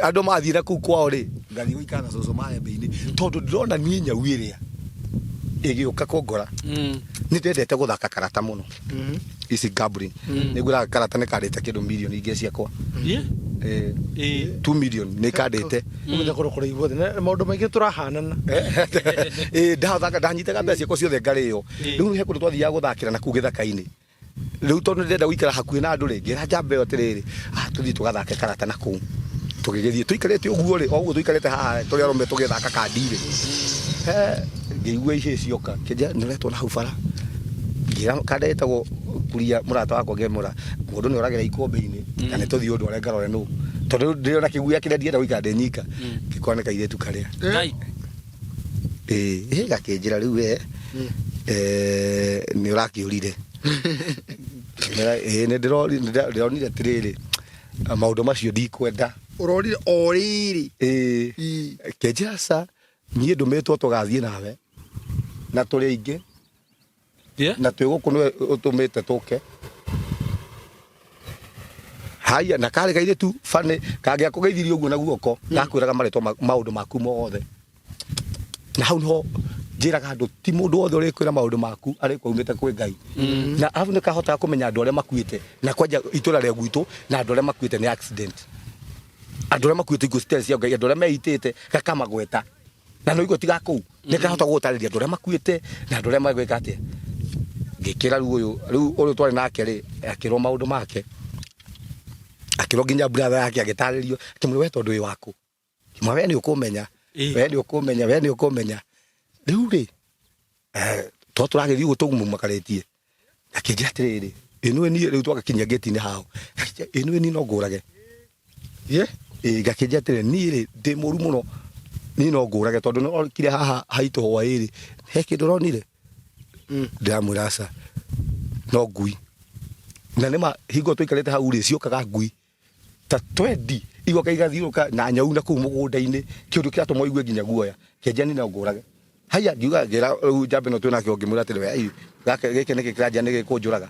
S1: andu mathie na kuu kwao ri ngathi guikara na coco maembe-ini tondu ndirona nie nyau iria igiuka kungora ni twendete guthaka karata muno ici gambling niguo karata ni karite kindu milioni ingi ciakwa 2 million nä kandä
S3: umenya kå rå kå rä igua thä maå ndå maingä tå rahanana
S1: ndathaka ndanyitaga mbeca ciakwa ciothe ngarä yo rä u he kå ndå twathiaga gå thakä ra na kuu gä thaka-inä rä u tondå ndärenda gå ikara hakuhä na andå rä ngä ra njamba ä yo atä rä rä tå thiä tå gathake karata na kuu tå gä gä thiä tå ikarä te å guo rä o guo tå ikarä te haha tå rä arome tå gä thaka kandirä ngä igua ihä cioka kä nja nä retwo na hau bara ngä ra kandetagwo kuria må rata wakwa ngemå ra må ndå nä oragä ra ikombe-inä na nä tå thiä å ndå arä ngarore nå tondå ndä ona kä guia kä rä a ndienda gå ikara ndä nyika gä korwo nä kairä tu karä a gakä njä ra rä u we nä å rakä å rire nä ndä ronire atä rä rä maå ndå macio ndikwenda
S3: å rorire o rä
S1: kä njä raca niä ndå mä two tå gathiä nawe na tå rä aingä na twä gå kå nä å tå mä te tå ke haya na karä gairä tu bane kangä akå geithirie å guo na guoko gakwä raga marä two maå ndå maku mothe na hau no njä raga andå ti må ndå wothe å rä kwä ra maå ndå maku arä kwaumä te kwä Ngai na arabu nä kahotaga kå menya andå arä a makuä te na kwanja itå ra rä a gwitå na andå arä a makuä te nä accident andå arä a makuä te ikuo citarä cia Ngai andå arä a meitä te gakamagweta na no igua ti gakå u nä kahota gå gå tarä ria andå arä a makuä te na andå arä a magwä ka atä ngä kä ra rä u å yå twarä nake rä akä rwo maå ndå make akä rwo nginya bratha yake agä tarä rio akä mwä we tondå wä wakå mwa we nä å kå menya we nä å kå menya we nä å kå menya rä u rä to tå ragä thiä gå tå gumakarä tie akä njä ra atä rä rä ä no ni rä u twagakinyia ngäti-inä hao ä no ni no ngå rage ngakä njä atä rä niä rä ndä må ru må no ni no ngå rage tondå nä okire haha haitå hwaä rä he kä ndå ronire ndä ramwä raca no ngui na nä ma hingo tå ikarä te hau rä ciokaga ngui ta 20 igoka igathiå ka na nyau na kå u må gå nda-inä kä å ndå kä ratå moigue nginya guoya kenjani no ngå rage haya ngiuga ngä ra rä u njambe no twä nake ngä mwä ra atä rä gä kä nä kä kä ranjia nä gä kå njå raga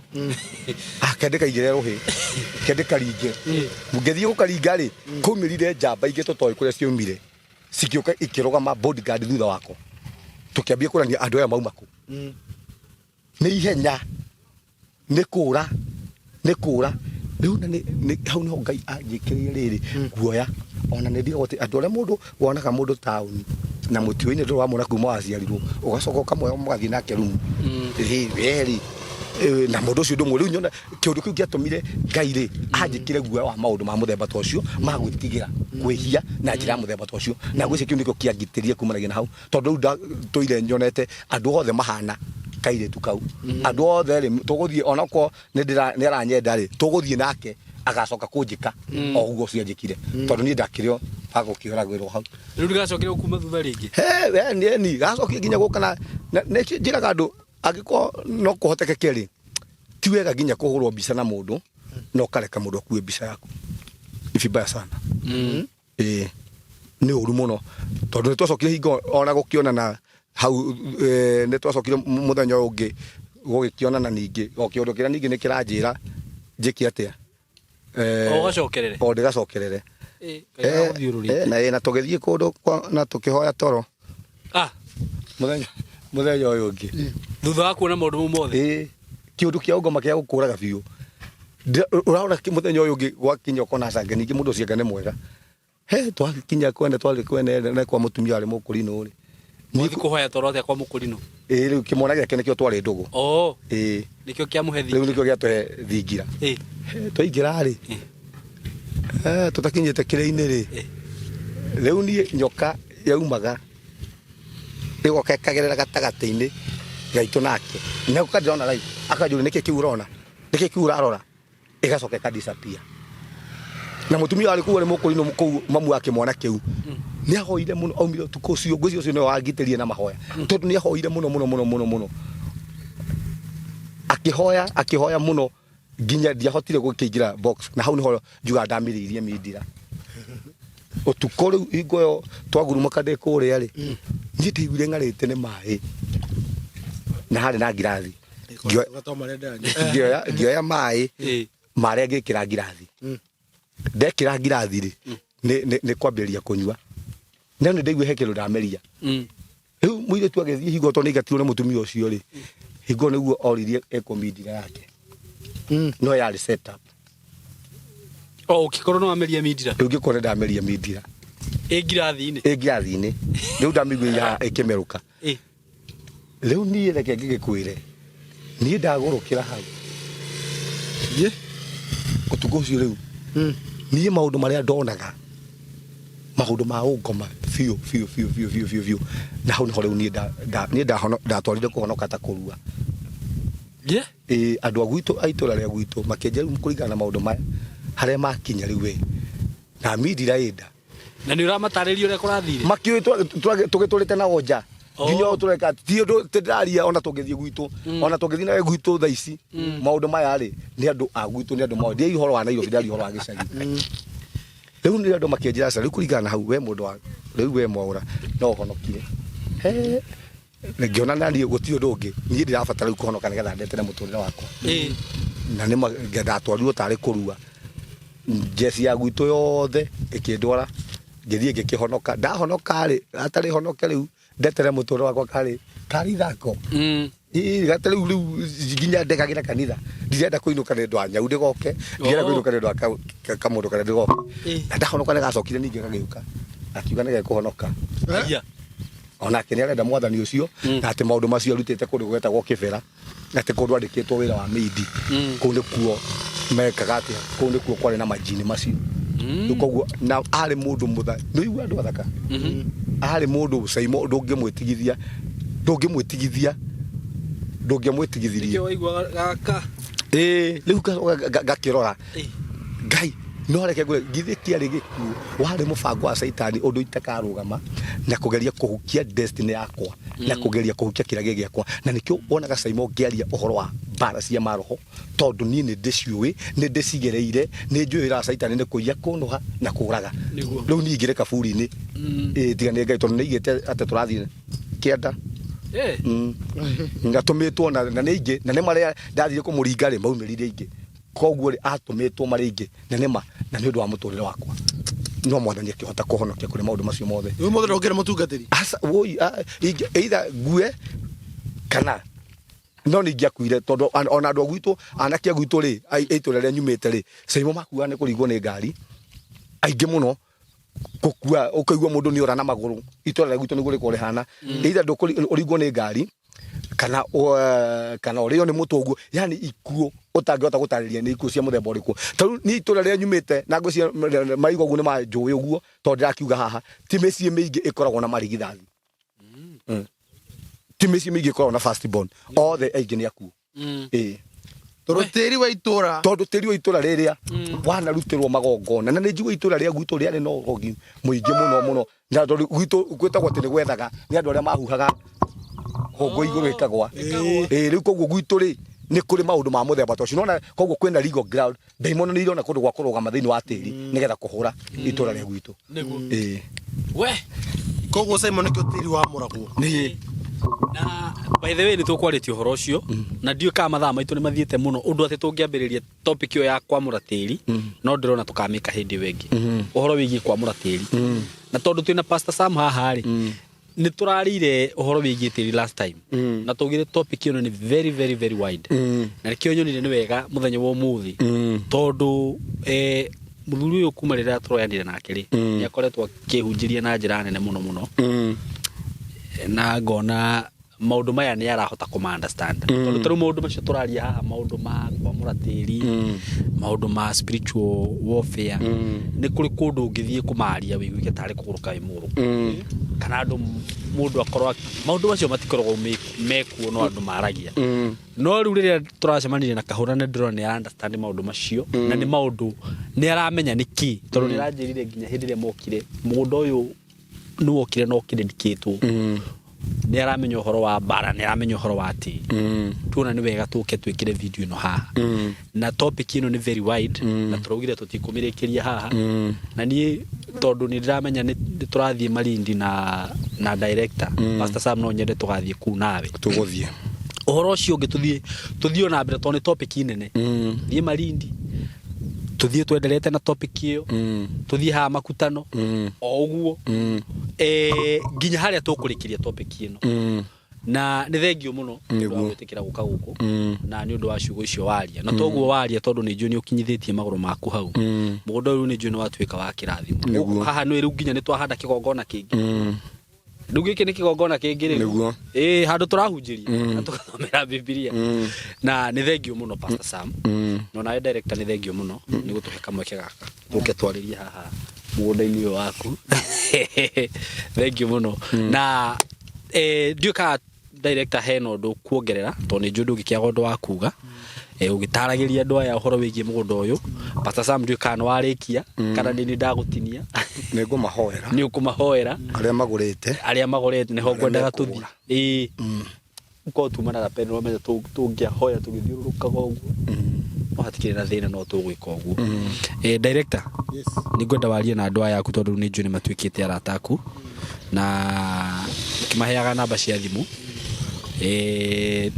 S1: kendä kaigä rerwo hä kendä karingä ngä thiä gå karinga rä kå mä rire njamba ingä tå toä kå rä a ciaumire cikä å ka ikä rogama bodyguard thutha wako tå kä ambia kå rania andå aya mauma kå nä ihenya nä kå ra rä u na hau nä ho Ngai anjä kä rä rä rä guoya ona nä ndigagwo atä andå arä a må ndå wonaga må ndå taåni na må tiå-inä ndå wamona kuma waciarirwo å gacoka å kamwe mågathiä nake rumu weri na må ndå å cio ndå mwe rä u nyona kä å ndå kä u kä atå mire Ngai rä anjä kä re guoya wa maå ndå ma må themba ta å cio magwä tigä ra kwä hia na njä ra ya må themba ta å cio na ngwä cia kä u nä kä o kä angä tä rie kumanagia na hau tondå rä u tå ire nyonete andå othe mahana kairä tu kau andå othe rä tå gå thiä onakorwo nä aranyenda rä tå gå thiä nake agacoka kå njä ka o guo cianjä kire tondå niä ndakä rä o agå kä oragwä rwo hau
S2: rä u ndigacokire kuma thutha rä ngä
S1: ni gacokie nginya gå kana nä njä raga andå angä korwo no kå hotekeke rä ti wega nginya kå hå rwo mbica na må ndå no kareka må ndå akue mbica yaku ni vibaya sana nä å ru må no tondå nä twacokire hingo ona gå kä onana hau nä twacokire må thenya å ngä gå gä kä onana ningä o kä å ndå kä rä a ningä nä kä ranjä ra njä ke atä o ndä gacokerere na tå gä thiä kå ndå na tå kä hoya toro må thenya å yå ngä
S2: thutha wa kuona maå ndå mau mothe
S1: kä å ndå kä a ngoma kä a gå kå raga biå å raona må thenya å yå ngä gwakinya å kona canga ningä må ndå å cianga nä mwega twakinya kwene twarä kwene kwa må tumia warä må kå rinå rä
S2: Mwathi kuhoya toro atia kwa mukurino
S1: rä u kä mwana gä ake nä kä o twarä ndå gå
S2: nä kä o kä amuhe
S1: rä u nä kä o gä atwe thingira twaingä ra rä tå takinyä te kä rä-inä rä rä u niä nyoka yaumaga ä goka ĩkagerera gatagatä-inä gaitå nake na gå kandä rona rai akanjå nä kä kä u rona nä kä kä u rarora ä gacoka ä kadisapia na må tumia warä kå arä må kå rino kå mamu wake mwana kä u nä ahoire må no aumire tukå cio ngwä cio nä wangä tä rie na mahoya tondå nä ahoire må no akä hoya må no nginya ndiahotire gå kä ingä ra box na hau nä ho njuga ndamä rä irie mindira å tukå rä u hingo yo twagurumaka ndä kå rä a rä niä ndä iguire ng'arä te nä maä na harä na ngirathi ngioya maä marä a ngä kä ra ngirathi ndekä ra ngirathi rä nä kwambä rä ria kå nyua no nä ndaigue he kä ndå ndameria rä u må irä tu agä thiä hingo tondå nä igatirwo nä må tumia å cio rä hingo nä guo oririe ekå mindira yake no yarä set up
S2: Ukikorwo no ameria mindira.
S1: Ungikorwo ndameria mindira.
S2: Ngirathi-inĩ.
S1: Riu ndamiguia ikimeruka. Riu nie reke ngigikwire. Nie ndagurukira hau. Ye. Utugo ucio riu. Nie maundu maria ndonaga. Maundu ma ungoma fiu. Na hau niho riu nie ndatwarire kuhonoka ta kurua.
S2: Ye.
S1: Andu agwitu aitura ria gwitu makenja riu kuringana na maundu maya haria makinya riu we. Na mindira ida.
S2: Na ni uramatarĩria ũrĩa kũrathire
S1: makiũ tũgĩtũrĩte na onja nginya tũreka ti ũndũ tĩndaria ona tũngĩthiĩ gwitũ ona tũngĩthiĩ na gwitũ thaa ici maũndũ maya rĩ nĩ andũ a gwitũ nĩ andũ mao ndia ihoro wa Nairobi ndia ihoro wa gĩcagi rĩu nĩ andũ makĩnjĩra rĩu kũringana na hau we mũndũ wa rĩu we mwaũra no ũhonokire ngĩona naniĩ gũtirĩ ũndũ ũngĩ niĩ ndĩrabatara kũhonoka nĩgetha ndetere mũtũrĩre wakwa na nĩ ndatwarirwo tarĩ kũrua njeci ya gwitũ yothe ĩkĩndwara ngĩthiĩ ngĩkĩhonoka ndahonoka rĩ atarĩ honoke rĩu ndetere mũtũrĩre wakwa karĩ thako gatari rĩu nginya ndekagĩra kanitha ndirenda kũinũka nĩ ũndũ wa nyau ndĩgoke ndirenda kũinũka nĩ ũndũ wa kamũndũ kana ndĩgoke na ndahonoka nĩgacokire ningĩ gagĩũka akiuga nĩ gekũhonoka onake nĩ arenda mwathani ũcio na atĩ maũndũ macio arutĩte kũndũ gwetagwo Kĩbera atĩ kũndũ andĩkĩtwo wĩra wa mĩindi kũu nĩkuo mekaga atĩa kũu nĩkuo kwarĩ na majini macio koguo na arĩ mũndũ mũtha nĩ igua andũ athaka arĩ mũndũ Saimo ndũngĩmwĩtigithia
S2: Nĩkĩo waigua gaka
S1: rĩu gakĩrora Ngai no reke ngure githĩ kĩarĩ gĩkuũ warĩ mũbango wa Saitani ũndũ itakarũgama na kũgeria kũhukia destiny yakwa na kũgeria kũhukia kĩrage gĩakwa na nĩkĩo wonaga Saimo ngĩaria ũhoro wa mbara cia maroho tondũ niĩ nĩ ndĩciũĩ nĩ ndĩcigereire nĩ njũĩ wĩra wa Saitani nĩ kũiya kũnũha na kũraga rĩu niĩ ingĩre kaburi-inĩ tigane Ngai tondũ nĩigĩte atĩ tũrathiĩ kĩanda ngatũmĩtwo na nĩ ingĩ na nĩ marĩa ndathire kũmũringa rĩ maumĩrire ingĩ koguo atũmĩtwo marĩ ingĩ na nĩma na nĩ ũndũ wa mũtũrĩre wakwa no mwathani akĩhota kũhonokia kũrĩ maũndũ macio mothe
S3: rĩu mũthenya ũngĩra mũtungatĩri
S1: either ngue kana no nĩ ingĩakuire tondũ ona andũ agwitũ anake agwitũ rĩ itũra rĩa nyumĩte rĩ Saimo makua nĩ kũringwo nĩ ngari aingĩ mũno gũkua ũkaigua mũndũ nĩ ora na magũrũ itũra rĩa gwitũ nĩguo rĩkorwo rĩhana either ndũkũringwo nĩ ngari kana ũrĩo nĩ mũtũngu yani ikuũ ũtangĩhota gũtarĩria nĩ ikuũ cia mũthemba ũrĩkũ tondũ nĩ itũra rĩa nyumĩte na ngũcia maigo ũguo nĩ manjũĩ ũguo tondũ ndĩrakiuga haha ti mĩciĩ mĩingĩ ĩkoragwo na marigithathi ti mĩciĩ mĩingĩ ĩkoragwo na first born othe aingĩ nĩ akuũ
S3: tondũ tĩri wa itũra rĩrĩa wanarutĩrwo magongona na nĩ njigua itũra rĩa gwitũ rĩarĩ na ũrogi mũingĩ mũno na tondũ gwitũ gwĩtagwo atĩ nĩ gwethaga nĩ andũ arĩa mahuhaga hongo igũrũ ĩkagwa rĩu koguo gwitũ rĩ nĩ kũrĩ maũndũ ma mũthemba tondũ nona koguo kwĩna legal ground ndaimono nĩ irona kũndũ gwa kũrũgama thĩinĩ wa tĩri nĩgetha kũhũra itũra rĩa gwitũ
S2: we
S3: koguo Saimo nĩkĩo tĩri wa mũragwo
S2: na by the way nĩ tũkwarĩtie ũhoro ũcio na ndiũ kama mathaa maitũ nĩ mathiĩte mũno ũndũ atĩ tũngĩambĩrĩria topic ĩyo ya kwamũra tĩri no ndĩrona tũkamĩka hĩndĩ ĩyo ĩngĩ ũhoro wĩgiĩ kwamũra tĩri na tondũ twĩna Pastor Sam haha rĩ nĩ tũrarĩire ũhoro wĩgiĩ tĩri last time na tũgire topic ĩyo nĩ very wide na nĩkĩo nyonire nĩ wega mũthenya wa ũmũthĩ tondũ mũthuri ũyũ kuma rĩrĩa tũroyanire nake rĩ nĩ akoretwo akĩhunjĩria na njĩra nene mũno na ngona maũndũ maya nĩ arahota kũma understand tondũ tarũ maũndũ macio tũraria haha maũndũ ma kwamũra tĩri maũndũ ma spiritual warfare nĩ kũrĩ kũndũ ũngĩthiĩ kũmaria wĩiguĩke tarĩ kũgũrũka wĩ mũrũ kana andũ mũndũ akorwo maũndũ macio matikoragwo mekuo no andũ maragia no rĩu rĩrĩa tũracemanirie na Kahũra nĩ ndĩrona nĩ understand maũndũ macio na nĩ maũndũ nĩ aramenya nĩkĩ tondũ nĩ aranjĩrire nginya hĩndĩ ĩrĩa mokire mũgũnda ũyũ nĩ wokire no kĩndĩkĩtwo nĩ aramenya ũhoro wa mbara nĩ aramenya ũhoro wa tĩri tuona nĩ wega tũke twĩkĩre video ĩno haha na topic ĩno nĩ very wide na tũraugire tũtikũmĩrĩkĩria haha na niĩ tondũ nĩ ndĩramenya nĩ tũrathiĩ Malindi na director Pastor Sam no nyende tũgathiĩ kuu nawe
S1: tũgũthiĩ
S2: ũhoro ũcio ũngĩ tũthiĩ ona mbere tondũ nĩ topic nene thiĩ Malindi tuthiĩ twenderete na topic ĩyo tuthiĩ haha makutano o ũguo nginya harĩa tũkũrĩkĩria topic ĩno na nĩ thengio mũno nĩguo gwĩtĩkĩra gũka gũkũ na nĩ ũndũ wa ciugo icio waria na toguo waria tondũ nĩ njũĩ nĩ ũkinyithĩtie magũrũ maku hau mũgũnda ũyũ nĩ njũĩ nĩ watuĩka wa kĩrathimo haha nĩ rĩu nginya nĩ twahanda kĩgongona kĩngĩ rĩu gĩkĩ nĩ kĩgongona kĩngĩ rĩu handũ tũrahunjĩria na tũgathomera Biblia na nĩ thengio mũno Pastor Sam no nawe director nĩ thengio mũno nĩ gũtũhe kamweke gaka tũke twarĩrie haha mũgũnda-inĩ ũyũ waku thengio mũno na ndiũka director hena ũndũ kuongerera tondũ nĩ njũĩ ndũngĩkĩaga ũndũ wa kuga ũgĩtaragĩria andũ aya ũhoro wĩgiĩ mũgũnda ũyũ Pastor Sam ndiũka nĩ warĩkia kana nĩ ndagũtinia
S1: nĩ ngũmahoera
S2: nĩ ũkũmahoera
S1: arĩa magũrĩte
S2: nĩho ngwendaga tũthiĩ uko tumanaga pendo no menya tũngĩahoya tũgĩthiũrũrũkaga ũguo no hatikĩrĩ na thĩna no tũgwĩka ũguo director nĩ ngwenda warie na andũ aya aku tondũ nĩ njũĩ nĩ matuĩkĩte arata aku na ũkĩmaheaga namba cia thimũ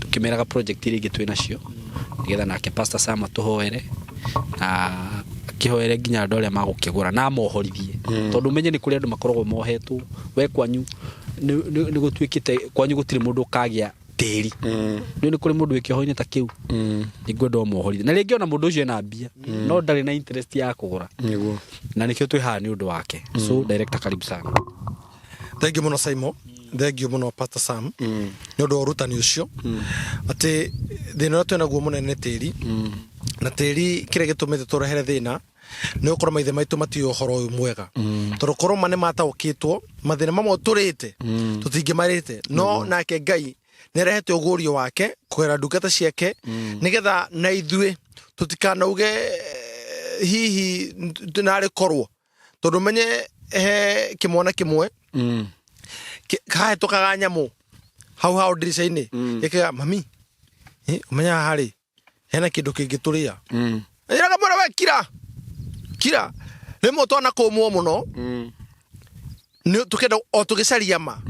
S2: tukimeraga project iria ingĩ twĩ nacio nigetha nake Pastor Sam atuhoere na akihoere nginya andũ arĩa magũkĩgũra na mohorithie tondũ umenye nĩ kũrĩ andũ makoragwo mohetwo we kwanyu nĩ gũtuĩkĩte kwanyu gũtirĩ mũndũ kagĩa tĩri nĩ kũrĩ mũndũ wĩkĩhoinĩ ta kĩu nĩ ngwenda mohorithie na rĩngĩ ona mũndũ ũcio ena mbia no ndarĩ na interest ya kũgũra na nĩkĩo twĩ haha nĩ ũndũ wake so director karibu sana.
S3: Thank you mũno Simon, thank you mũno Pastor Sam nĩ ũndũ wa ũrutani ũcio atĩ thĩna ũrĩa twĩ naguo mũnene tĩri na tĩri kĩrĩa gĩtũmĩte tũrehere thĩna nĩ gũkorwo maithe maitũ matiũĩ ũhoro ũyũ mwega tondũ korwo nĩ mataũkĩtwo mathĩna mamwe tũrĩte tũtingĩmarĩte no nake Ngai nĩ arehete ũgũrio wake kũgerera ndungata ciake nĩgetha na ithuĩ tũtikanauge hihi narĩ korwo tondũ menye he kĩmwana kĩmwe kahetũkaga nyamũ hau hao ndirica-inĩ gĩkaga mami ũmenya harĩ hena kĩndũ kĩngĩtũrĩa njĩraga mwana we kira rĩmwe twana kũmwo mũno tũkenda o tũgĩcaria ma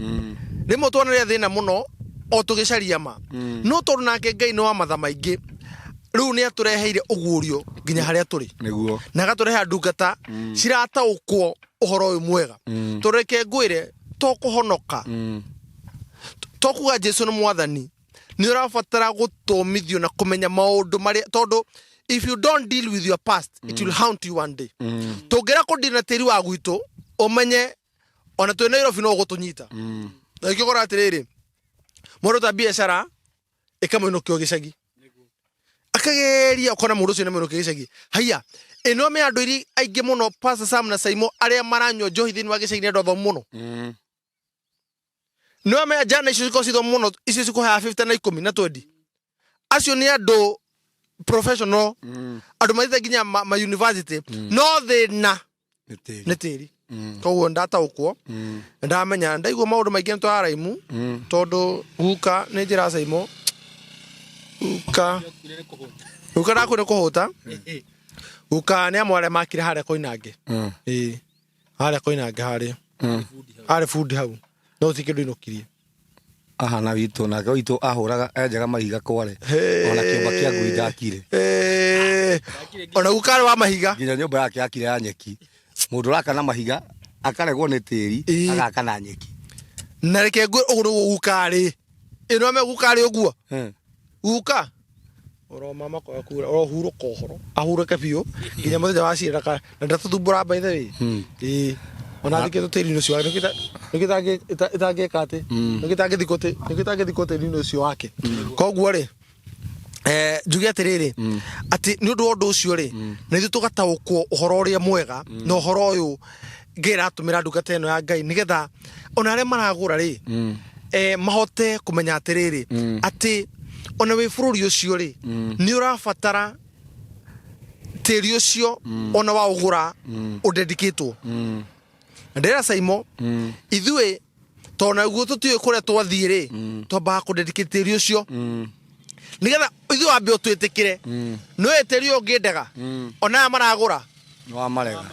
S3: rĩmwe twana rĩa thĩna mũno o tũgĩcaria ma no tondũ nake Ngai nĩ wa matha maingĩ rĩu nĩ atũreheire ũguũrio nginya harĩa tũrĩ na agatũrehe ndungata cirataũkwo ũhoro ũyũ mwega tũreke ngwĩre tũkũhonoka tũkuga Jesũ nĩ mwathani nĩ ũrabatara gũthomithio na kũmenya maũndũ marĩa tondũ if you don't deal with your past it will haunt you one day tũngĩra kũndina tĩri wa gwitũ ũmenye ona twĩ Nairobi no gũtũnyita na ikĩgora atĩrĩrĩ mũndũ ta biacara ĩkamũinũkio gĩcagi akageria ũkona mũndũ ũcio nĩ mũinũkio gĩcagi haiya ĩno me andũ iri aingĩ mũno Pastor Sam na Simon arĩa maranyua njohi thĩinĩ wa gĩcagi nĩ andũ athomu mũno no me jana icio ciko cithomu mũno icio cikũhaya 50 na 10 na 20 acio nĩ andũ professional andũ maithe nginya ma university no thĩna nĩ tĩri koguo ndataũkwo ndamenya ndaigua maũndũ maingĩ nĩtwaraimu tondũ guka nĩ njĩra Simon guka ndakwĩra kũhũta guka nĩ amwe arĩa makire harĩa Koinange harĩa Koinange harĩ food hau no ti kĩndũ inokirie
S1: na witũ nake witũ ahũraga enjaga mahiga kware ona kĩũmba kĩa ngui ndakire
S3: ona gukarĩ wa mahiga
S1: nginya nyũmba yake yakire ya nyeki mũndũ ũraka na mahiga akaregwo nĩ tĩri agaka na nyeki
S3: na reke ngwĩ ũguo gukarĩ ĩno me gukarĩ ũguo guka oro mama kwa kura oro hurũka ũhoro ahurũke biũ nginya mũthenya wa cira na ndatũthumbũra by the way ona thikĩtwo tĩri-inĩ ũcio wake nĩgĩtangĩka atĩ nĩgĩtangĩthikwo tĩri-inĩ ũcio wake koguo rĩ njuge atĩrĩrĩ atĩ nĩ ũndũ wa ũndũ ũcio rĩ na ithuĩ tũgataũkwo ũhoro ũrĩa mwega na ũhoro ũyũ Ngai aratũmĩra ndungata ĩno ya Ngai nĩgetha ona arĩa maragũra rĩ mahote kũmenya atĩrĩrĩ atĩ ona wĩ bũrũri ũcio rĩ nĩ ũrabatara tĩri ũcio ona wa ũgũra ũdedicatwo ndĩra Simon ithuĩ tona guo tũtiũĩ kũrĩa twathiĩ rĩ twambaga kũdedicate tĩri ũcio nĩgetha ithuĩ wambe ũtwĩtĩkĩre no tĩri ũyũ ũngĩendaga ona maragũra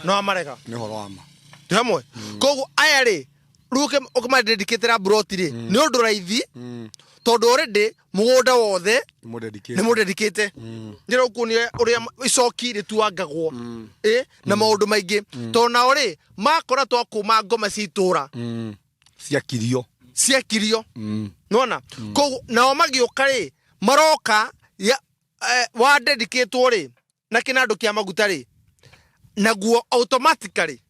S3: no amarega
S1: nĩ ũhoro wa ma
S3: tĩ hamwe koguo aya rĩ rĩu ũkĩmadedicatĩra broti rĩ nĩ ũndũ raithi tondũ already mũgũnda wothe nĩ mũdedicate njĩra ũkuonia ũrĩa icoki rĩtuangagwo na maũndũ maingĩ tondũ nao rĩ makora twakuma ngoma cia itũra ciakirio nona ko nao magioka ri maroka ya wa dedicate ri na kinando kia maguta ri naguo automatically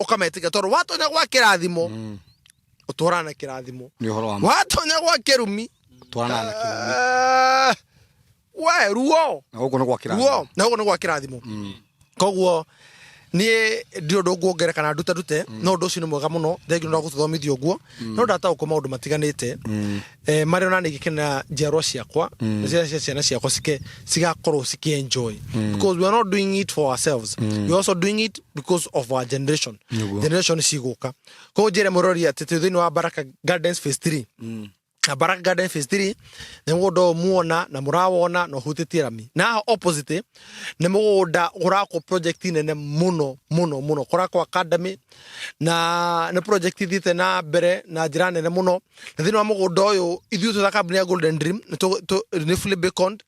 S3: ukametika toro watonya gwa kirathimo utwarana kirathimo
S1: ni horo wa
S3: watonya gwa kirumi
S1: utwarana kirumi
S3: we ruo
S1: na guko no gwa kirathimo
S3: ruo na guko no gwa kirathimo koguo ni ndio ndongo ngerekana dute no ndo cino mwega muno thegio ndo guthomithio guo no ndata uko maundu matiganite mari ona ni gikena njero ciakwa cia ciana ciakwa cigakorwo enjoy because we are not doing it for ourselves we are also doing it because of our generation ciguka ko jere murori atete thini wa Baraka Gardens phase 3 Baraka Garden phase 3 ni mugondo muona na murawona no hutitie rami na opposite ni mugondo urako project nene muno kurako academy na ne project thite na bere na jirane ne muno na thini wa mugondo uyu ithu tu company ya Golden Dream ni fully beacon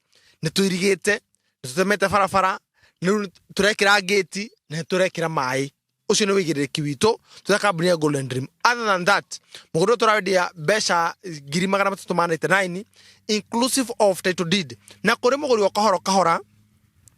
S3: ni tuirigite tutemete farafara ni turekira gate na turekira mai ucio ni wigiriki wito tu company ya Golden Dream. Other than that mugondo turawedia besha 389 inclusive of title deed na kuri mugori wa kahora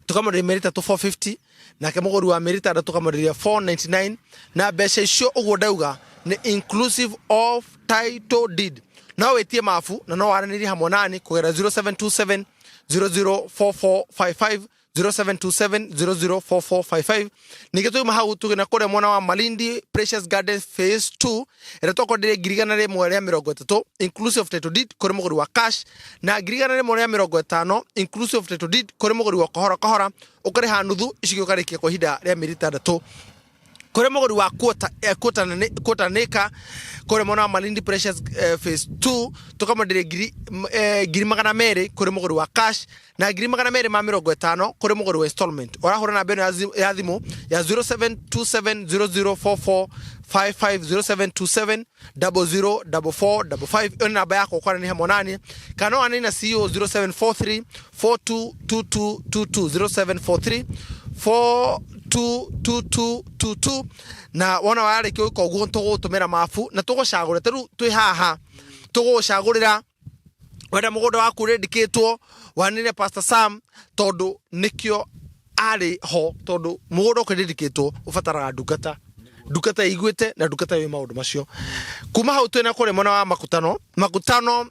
S3: tukamuri merita to 450 na ke mugori wa merita da tukamuri 499 na besha icio ugo dauga ni inclusive of title deed na wetie mafu na no waraniri hamwe nani kugera 0727 004455 0727004455 nigeto mahau tugena kore mwana wa Malindi Precious Gardens phase 2 eretoko dire girigana re mwere ya 30 inclusive of title deed kore mugori wa cash na girigana re mwere ya 50 inclusive of title deed kore mugori wa kahora ukare hanuthu icigio karikia kwa hida ya 3 kore mugori wa quota neka kore mwana wa Malindi Precious phase 2 tukamudire giri magana mere kore mugori wa cash na giri magana mere ma 50 kore mugori wa installment ora hora na beno ya thimu ya 0727004455 0727004455 ina namba yako kwa ni hamonani kana ani na CEO 0743 422222 0743 na wana wale kyo ko gonto tumera mafu na tugocagura teru twi haha tugocagurira wenda mugondo waku rediketwo wanire Pastor Sam tondu nikyo ari ho tondu mugondo krediketwo ufatara dukata igwete na dukata wi maundu macio kuma hau twena kore mwana wa makutano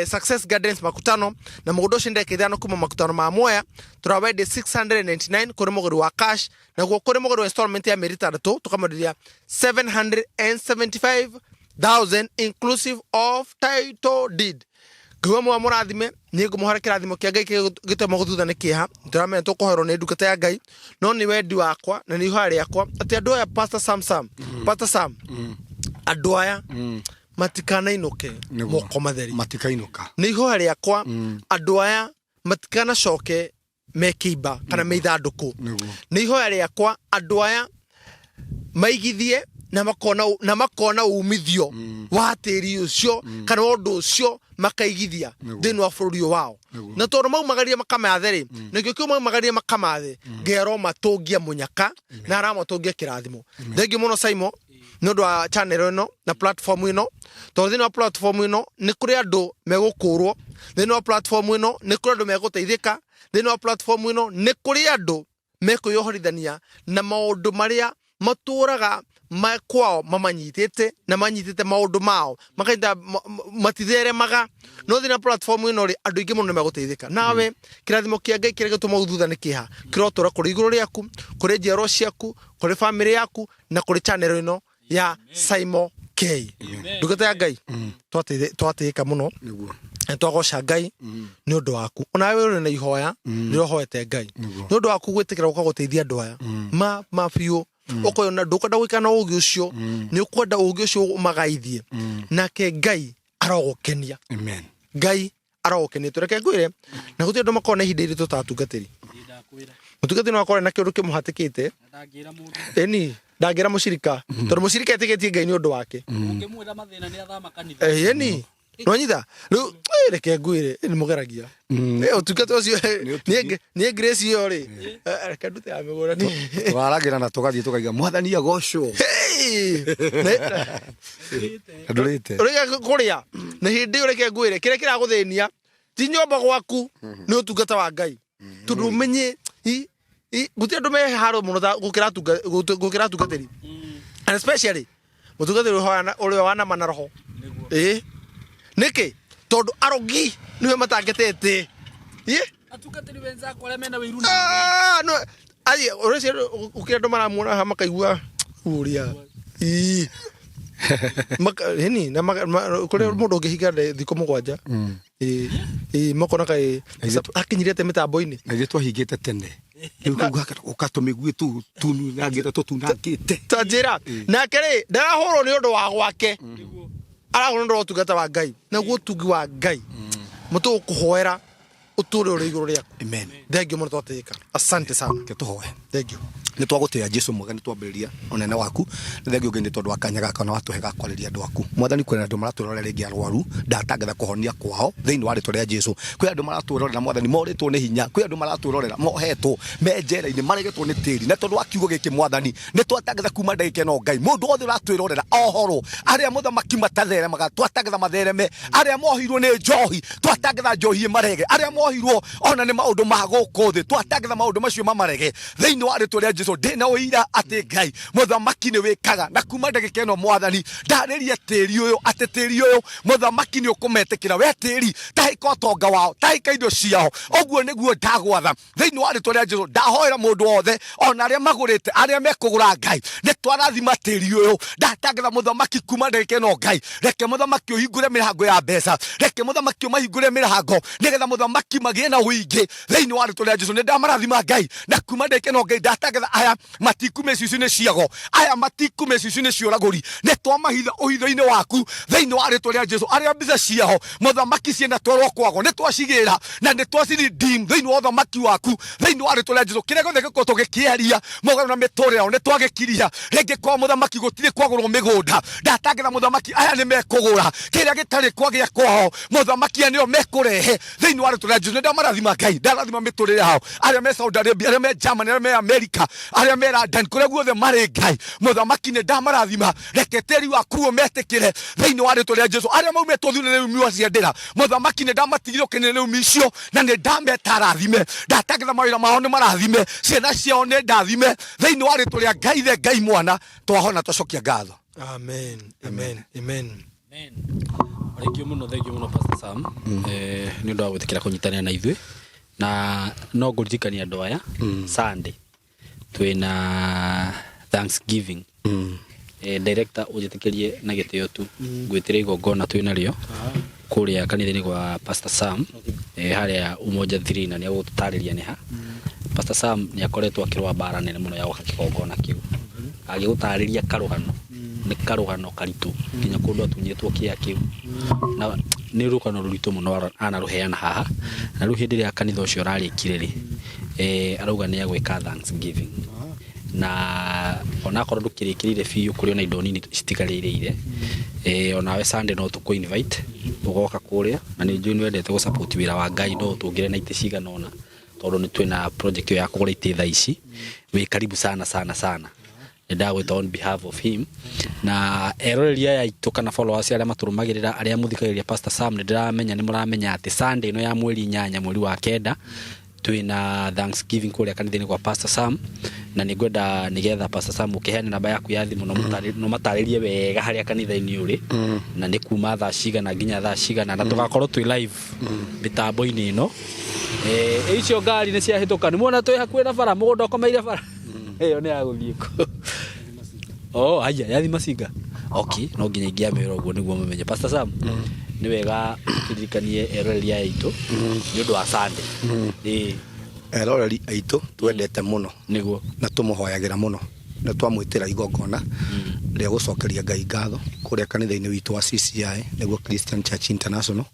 S3: Success Gardens makutano na mugondo shinde kithano kuma makutano ma moya turawede 699 kore mugori wa cash na kore mugori wa installment ya merita to tukamodiria 775,000 inclusive of title deed gwa mu amurathime ni ngumuhara kirathimo kia ngai gitemo guthutha ni kiha turamenya tukuhero ni ndukata ya ngai no ni wendi wakwa na ni ihari yakwa ati andu aya Pastor Sam andu aya matikana inoke moko matheri
S1: matikainuka
S3: ni ihari yakwa andu aya matikana coke mekiba kana meithanduku ni ihari yakwa andu aya maigithie na makona umithio wa tiri ucio kana undu ucio makaigithia thini wa bururi wao na tondu mau magaria makamathe nikyo kyo mau magaria makamathe ngero matungia munyaka na aramatungia kirathimo thengi muno Saimo nondu wa channel ino na platform ino tondu thini wa platform ino ni kuri andu megukurwo thini wa platform ino ni kuri andu meguteithika thini wa platform ino ni kuri andu mekuyohorithania na maundu maria maturaga makwao mamanyitete na manyitete maundu mao makaita matithere maga no thina platform ino ri andu ingi muno meguteithika nawe kirathimo kia ngai kirege tuma uthutha ni kiha kirotora kuri iguru riaku kuri njero ciaku kuri family yaku na kuri channel ino ya Saimo K ndugata ya ngai twateithika muno twagoca ngai ni undu waku onawe uri na ihoya ni rohoete ngai ni undu waku gwitikira ukaguteithia andu aya ma fiu okoyona ndukada gwikana ugi ucio ni ukwenda ugi ucio umagaithie nake ngai arogukenia
S1: amen
S3: ngai arogukenia tureke ngwire na gutie andu makona ihinda iri tutatungatiri mutungatiri no akore na kindu kimuhatikite ndagira mushirika tondu mushirika etigetie ngai ni undu wake
S2: ungimwira mathina ni athama kanitha
S3: no nyitha reke ngwire ni mugeragia utungata ucio ni Grace yo ri reke ndute ya migura ni
S1: twaragira na tugathie tukaiga mwathani agocwo ndurite
S3: urega kuria na hindi ureke ngwire kire kiraguthenia ti nyomba gwaku ni utungata wa Ngai tundu umenye gutia ndu me haro muno ta gukira tungateri and especially mutungateri uri wana mana roho niki tondu arogi niwe matangetete
S2: atungateri wenza kwa mena wiru
S3: no ai urese ukira ndu maramuona ha makaigua uria hini na kule mundu ngihiga thiko mugwanja makona kai akinyirete mitambo-ini
S1: na gitwa hingite tene ukatumigwe tu ngita tutunangite
S3: tanjira na kere ndarahoro ni undu wa gwake arahoro ndo utungata wa Ngai na gutungi wa Ngai mutu kuhoera uture uri iguru riaku
S1: amen
S3: thank you muno twateka asante sana
S1: ketuhoe
S3: thank you
S1: ni twagutia Jesu mwega ni twambiriria onene waku ni thengi ungi ni tondu akanya gaka na watuhega kwariria andu aku mwathani kwena andu maraturorera ringi arwaru ndatangatha kuhonia kwao thiini wa ritwa ria Jesu kwi andu maraturorera mwathani moritwo ni hinya kwi andu maraturorera mohetwo menjera-ini maregetwo ni tiri na tondu wa kiugo giki mwathani ni twatangatha kuma ndagika no Ngai mundu wothe uraturorera ohoro aria muthamaki matatheremaga twatangatha mathereme aria mohirwo ni njohi twatangatha njohi marege aria mohirwo ona ni maundu ma guku thi twatangatha maundu macio mamarege thiini wa ritwa ria Jesu ndina uira ati Ngai muthamaki ni wikaga na kuma ndagika ino mwathani ndariria tiri uyu ati tiri uyu muthamaki ni ukumetekira we tiri tahika utonga wao tahika indo ciao oguo niguo ndagwatha thiini wa ritwa ria Jesu ndahoera mundu wothe ona aria magurite aria mekugura Ngai ni twarathima tiri uyu ndatangatha muthamaki kuma ndagika ino Ngai reke muthamaki uhingure mirango ya mbeca reke muthamaki mahingure mirango nigetha muthamaki magie na uingi thiini wa ritwa ria Jesu ni ndamarathima Ngai na kuma ndagika ino Ngai ndatangatha aya matikume cicu-ini ciago aya matikume cicu-ini cioraguri ni twamahitha uhitho-ini waku thiini wa ritwa ria Jesu aria mbica ciao muthamaki cienda twarwo kwago ni twacigira na ni twaciredeem thiini wa uthamaki waku thiini wa ritwa ria Jesu kiria gothe giko tugikiaria mugaru na miturire yao ni twagikiria ringi kwa muthamaki gutire kwagurwo migunda ndatangatha muthamaki aya ni mekugura kiria gitari kwagia kwao muthamaki anio mekurehe thiini wa ritwa ria Jesu ni ndamarathima Ngai ndarathima miturire yao aria me Saudi Arabia aria me Germany aria me America aria me London kuria guothe mari Ngai muthamaki ni ndamarathima reke teri waku umetikire thiini wa ritwa ria Jesu aria maumetwo thune riu miwaciendera muthamaki ni ndamatigire ukinene riu micio na ni ndametarathime ndatangatha mawira mao ni marathime ciana ciao ni ndathime thiini wa ritwa ria Ngai the Ngai mwana twahona twacokia ngatho
S3: amen amen amen
S2: amen thank you muno Pastor Sam ni ndo gutikira kunyitania na ithui na no guririkania andu aya Sunday twina Thanksgiving director ujitikirie na gitio tu gwitire igongona twina rio kuria kanitha-ini gwa Pastor Sam haria Umoja 3 na ni agututariria ni ha Pastor Sam ni akoretwo akirwa bara nene muno ya gwaka kigongona kiu agigutariria karuhano ni karuhano karitu kinya kundu atunyetwo kia kiu na ni rukano ruritu muno anaruheana haha na ru hindi ria kanitha ucio rarikire ri arauga ni agwika Thanksgiving na ona korwo ndukirikirire fiu kuri ona indo nini citigaririire ona we Sunday no tuku invite ugoka kuria na ni njui ni wendete gu support wira wa Ngai no tungire na ite cigana ona tondu ni twina project ya kugura ite thaa ici we karibu sana ndagwita on behalf of him na eroreria ya itokana followers aria maturumagirira aria muthikagiriria Pastor Sam ni ndiramenya ni muramenya ati Sunday no ya mweri 8 mweri wa kenda twina Thanksgiving kuria kanitha-ini kwa Pastor Sam na nigwenda nigetha Pastor Sam ukiheana namba yaku ya thimu no mataririe wega haria kanitha-ini uri na ni kuma thaa cigana nginya thaa cigana na tugakorwo twi live mitambo-ini ino icio ngari ni ciahituka ni muona twi hakuhi na bara mugunda ukomeire bara iyo ni aguthiiko aya yathi macinga okay no nginya ingiamira uguo niguo mumenye Pastor Sam ni wega turirikanie eroreria aitu ni undu wa Sunday
S1: eroreri aitu twendete muno
S2: niguo
S1: na tumuhoyagira muno na twamwitira igongona ria gucokeria Ngai ngatho kuria kanitha-ini witu wa CCI niguo Christian Church International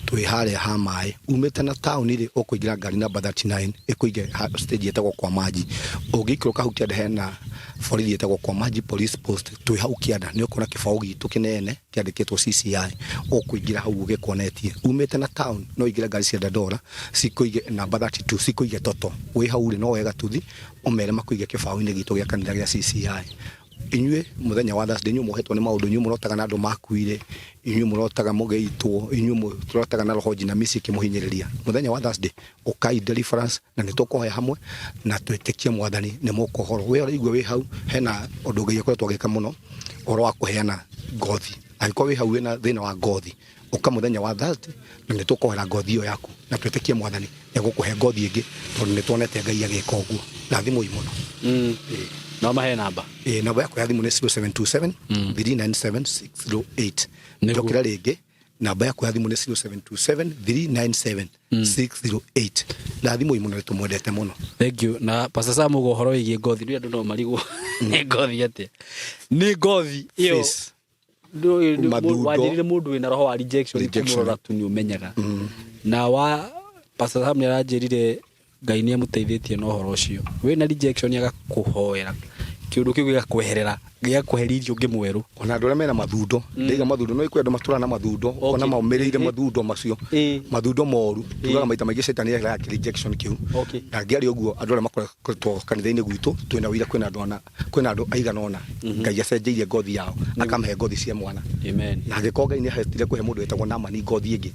S1: twi haria ha mai umete na town ri ukuingira ngari namba 39 ikuige stage yetagwo kwa maji ugikiro kahutia hena borithi etagwo kwa Maji Police Post twi hau kianda ni ukona kibao gitu kinene kiandikitwo CCI ukuingira hau ugikonetie umite na town no ingira ngari cia Dandora cikuige namba 32 cikuige toto wi hau ri no wega tuthi umere makuige kibao-ini gitu gia kanitha gia CCI inyue muthenya wa Thursday inyue muhetwo ni maundu inyue murotaga na andu makuire inyue murotaga mugeitwo inyue murotaga na roho njina misi kimuhinyiriria muthenya wa Thursday ukai deliverance na nitukohe hamwe na twitikie mwathani ni mukohoro we igwe wi hau hena undu ngai akoretwo agika muno oro wa kuheana ngothi angiko wi hau na thina wa ngothi uka muthenya wa Thursday na nitukohera ngothi iyo yaku na twitikie mwathani egukuhe ngothi ingi tondu nitwonete ngai agika uguo na thimu imuno
S2: no mahe namba
S1: namba yako ya thimu ni 0727 397 608 njokera ringi namba yako ya thimu ni 0727 397 608 na thimu imuno tumwendete muno.
S2: Thank you. Na Pastor Sam ugo horo igi ngothi ri andu no marigwo ni ngothi ate ni ngothi iyo wathirire mundu wina roho wa rejection kumurora tu ni umenyaga na wa Pastor Sam ni aranjirire Ngai ni amuteithĩtie no horo ucio wina rejection agakuhoera kiundu kiu gikakweherera gigakuheririo ngimweru
S1: ona andu mena mathundo ndiga mathundo no ikwenda matura na mathundo ona maumirire mathundo macio mathundo moru tugaga maita maingĩ setani ya rejection kiu na ngiari uguo andu ara makoretwo kanitha-ini gwitu twina wira kwina andu aigana ona Ngai acenjeirie ngothi yao akamhe ngothi cia mwana
S2: amen
S1: na ngiko Ngai ni ahestire kuhe mundu etagwo Naamani ngothi ingi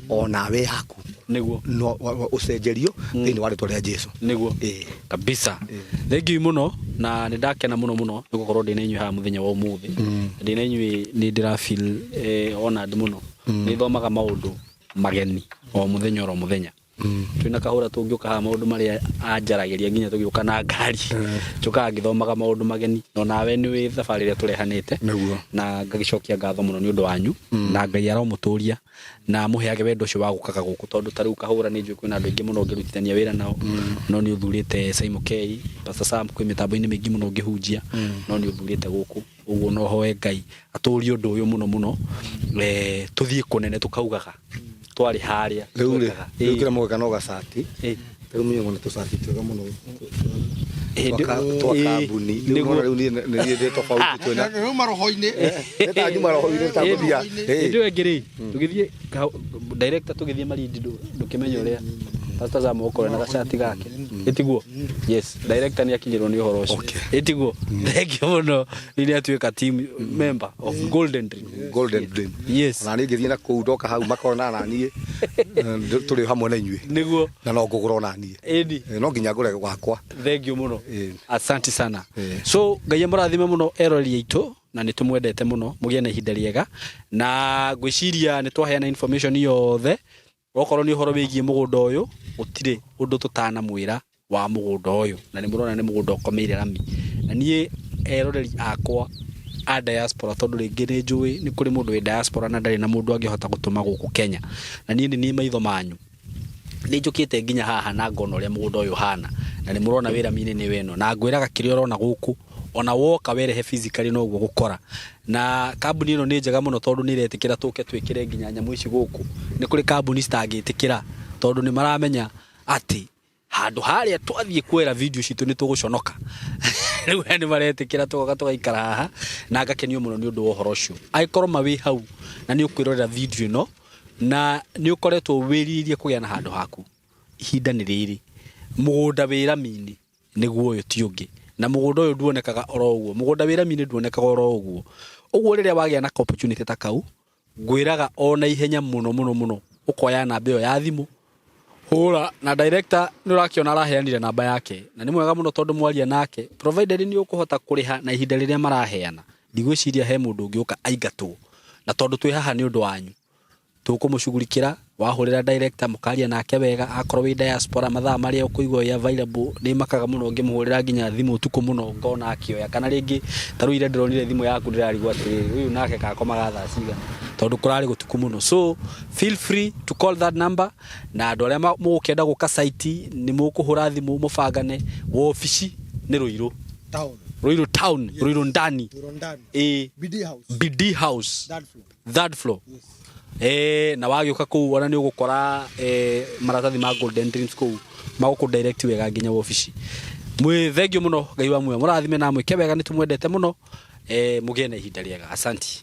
S1: ona we haku
S2: niguo
S1: no ucenjerio thini wa ritwa ria Jesu
S2: niguo kabisa thank you muno na ni ndakena muno nigukorwo ndina inyui ha muthenya wa umuthi ndina inyui ni ndira feel honored muno ni thomaga maundu mageni o muthenya twina kahura tungiuka ha maundu maria anjaragiria nginya tugiuka na ngari tuka ngithomaga maundu mageni no nawe ni wi thabari ria turehanite na ngagicokia ngatho muno ni undu wanyu na Ngai aromuturia na muheage wendo ucio wa gukaga guku tondu tariu kahura ni njui kwina andu ingi muno ngirutithania wira nao no ni uthurite Simon K Pastor Sam kwi mitambo-ini mingi muno ngihunjia no ni uthurite guku uguo no hoe Ngai aturi undu uyu muno tuthie kunene tukaugaga twari haria
S1: riu kira mweka no gacati riu mimi mwana tusati twega muno twakambuni riu ni ndi tofauti twena
S3: riu maroho-ini
S1: eta nyuma roho-ini taguthia
S2: ndio engiri tugithie director tugithie marindi ndukimenya uria Pastor Sam ukore na gacati gake itiguo yes director ni akinyirwo ni uhoro ucio itiguo thank you muno ni atuika team member of Golden Dream yes
S1: na ni ngithie na kuu ndoka hau makona na nie tuli hamwe na inyui
S2: niguo
S1: na no ngugura na nie
S2: edi
S1: no nginya ngure gwakwa
S2: thank you muno asante sana so Ngai murathime muno erori itu na nitumwendete muno mugie na ihinda riega na gwiciria nitwaheana information yothe okorwo ni horo wigie mugunda uyu utire undu tutana mwira wa mugunda uyu na ni murona ni mugunda ukomeire rami na nie eroreri akwa a diaspora tondu ringi ni njui ni kuri mundu wi diaspora na ndari na mundu angihota gutuma guku Kenya na nie ni maitho manyu ni njukite nginya haha na ngona uria mugunda uyu hana na ni murona wira mini ni weno na ngwiraga kiri urona guku ona woka werehe physically no gukora na kambuni ino ni njega muno tondu ni iretikira tuke twikire nginya nyamu ici guku ni kuri kambuni stagitikira tondu ni maramenya ati handu haria twathie kwera video citu ni tuguconoka riu ni maretikira tugoka tugaikara haha na ngakenio muno ni undu wa uhoro ucio aikorwo mawi hau na ni ukwirorera video ino na ni ukoretwo wiririe kugia na handu haku ihinda ni riri mugunda wira mini niguo uyu ti ungi na mugunda uyu duonekaga oro uguo mugunda wira mini duonekaga oro uguo riria wagia na opportunity ta kau ngwiraga ona ihenya muno ukoya namba iyo ya thimu hura na director ni urakiona araheanire namba yake na ni mwega muno tondu mwaria nake provided ni ukuhota kuriha na ihinda riria maraheana ndigwiciria he mundu ungiuka aigatwo na tondu twi haha ni undu wanyu tukumushughulikira wahurira director mukaria nake wega akorwo wi diaspora mathaa maria ukuigwa ya available ni makaga muno ngimuhurira nginya thimu tuku muno ngona akioya kana ringi taruire ndironire thimu yaku ndirarigwa ati uyu nake kakomaga thaa ciga tondu kurari gutuku muno so feel free to call that number na andu aria mugukenda guka site ni mukuhura thimu mubangane wo office ni Ruiru town Ruiru ndani BD house third floor yes. Na wagiuka kuu wana ni ugukora maratathi ma Golden Dreams kuu maguku direct wega nginya office Mwe thengio muno Ngai wa muoyo murathime na mwike wega nitumwendete muno mugie na ihinda riega. Asanti.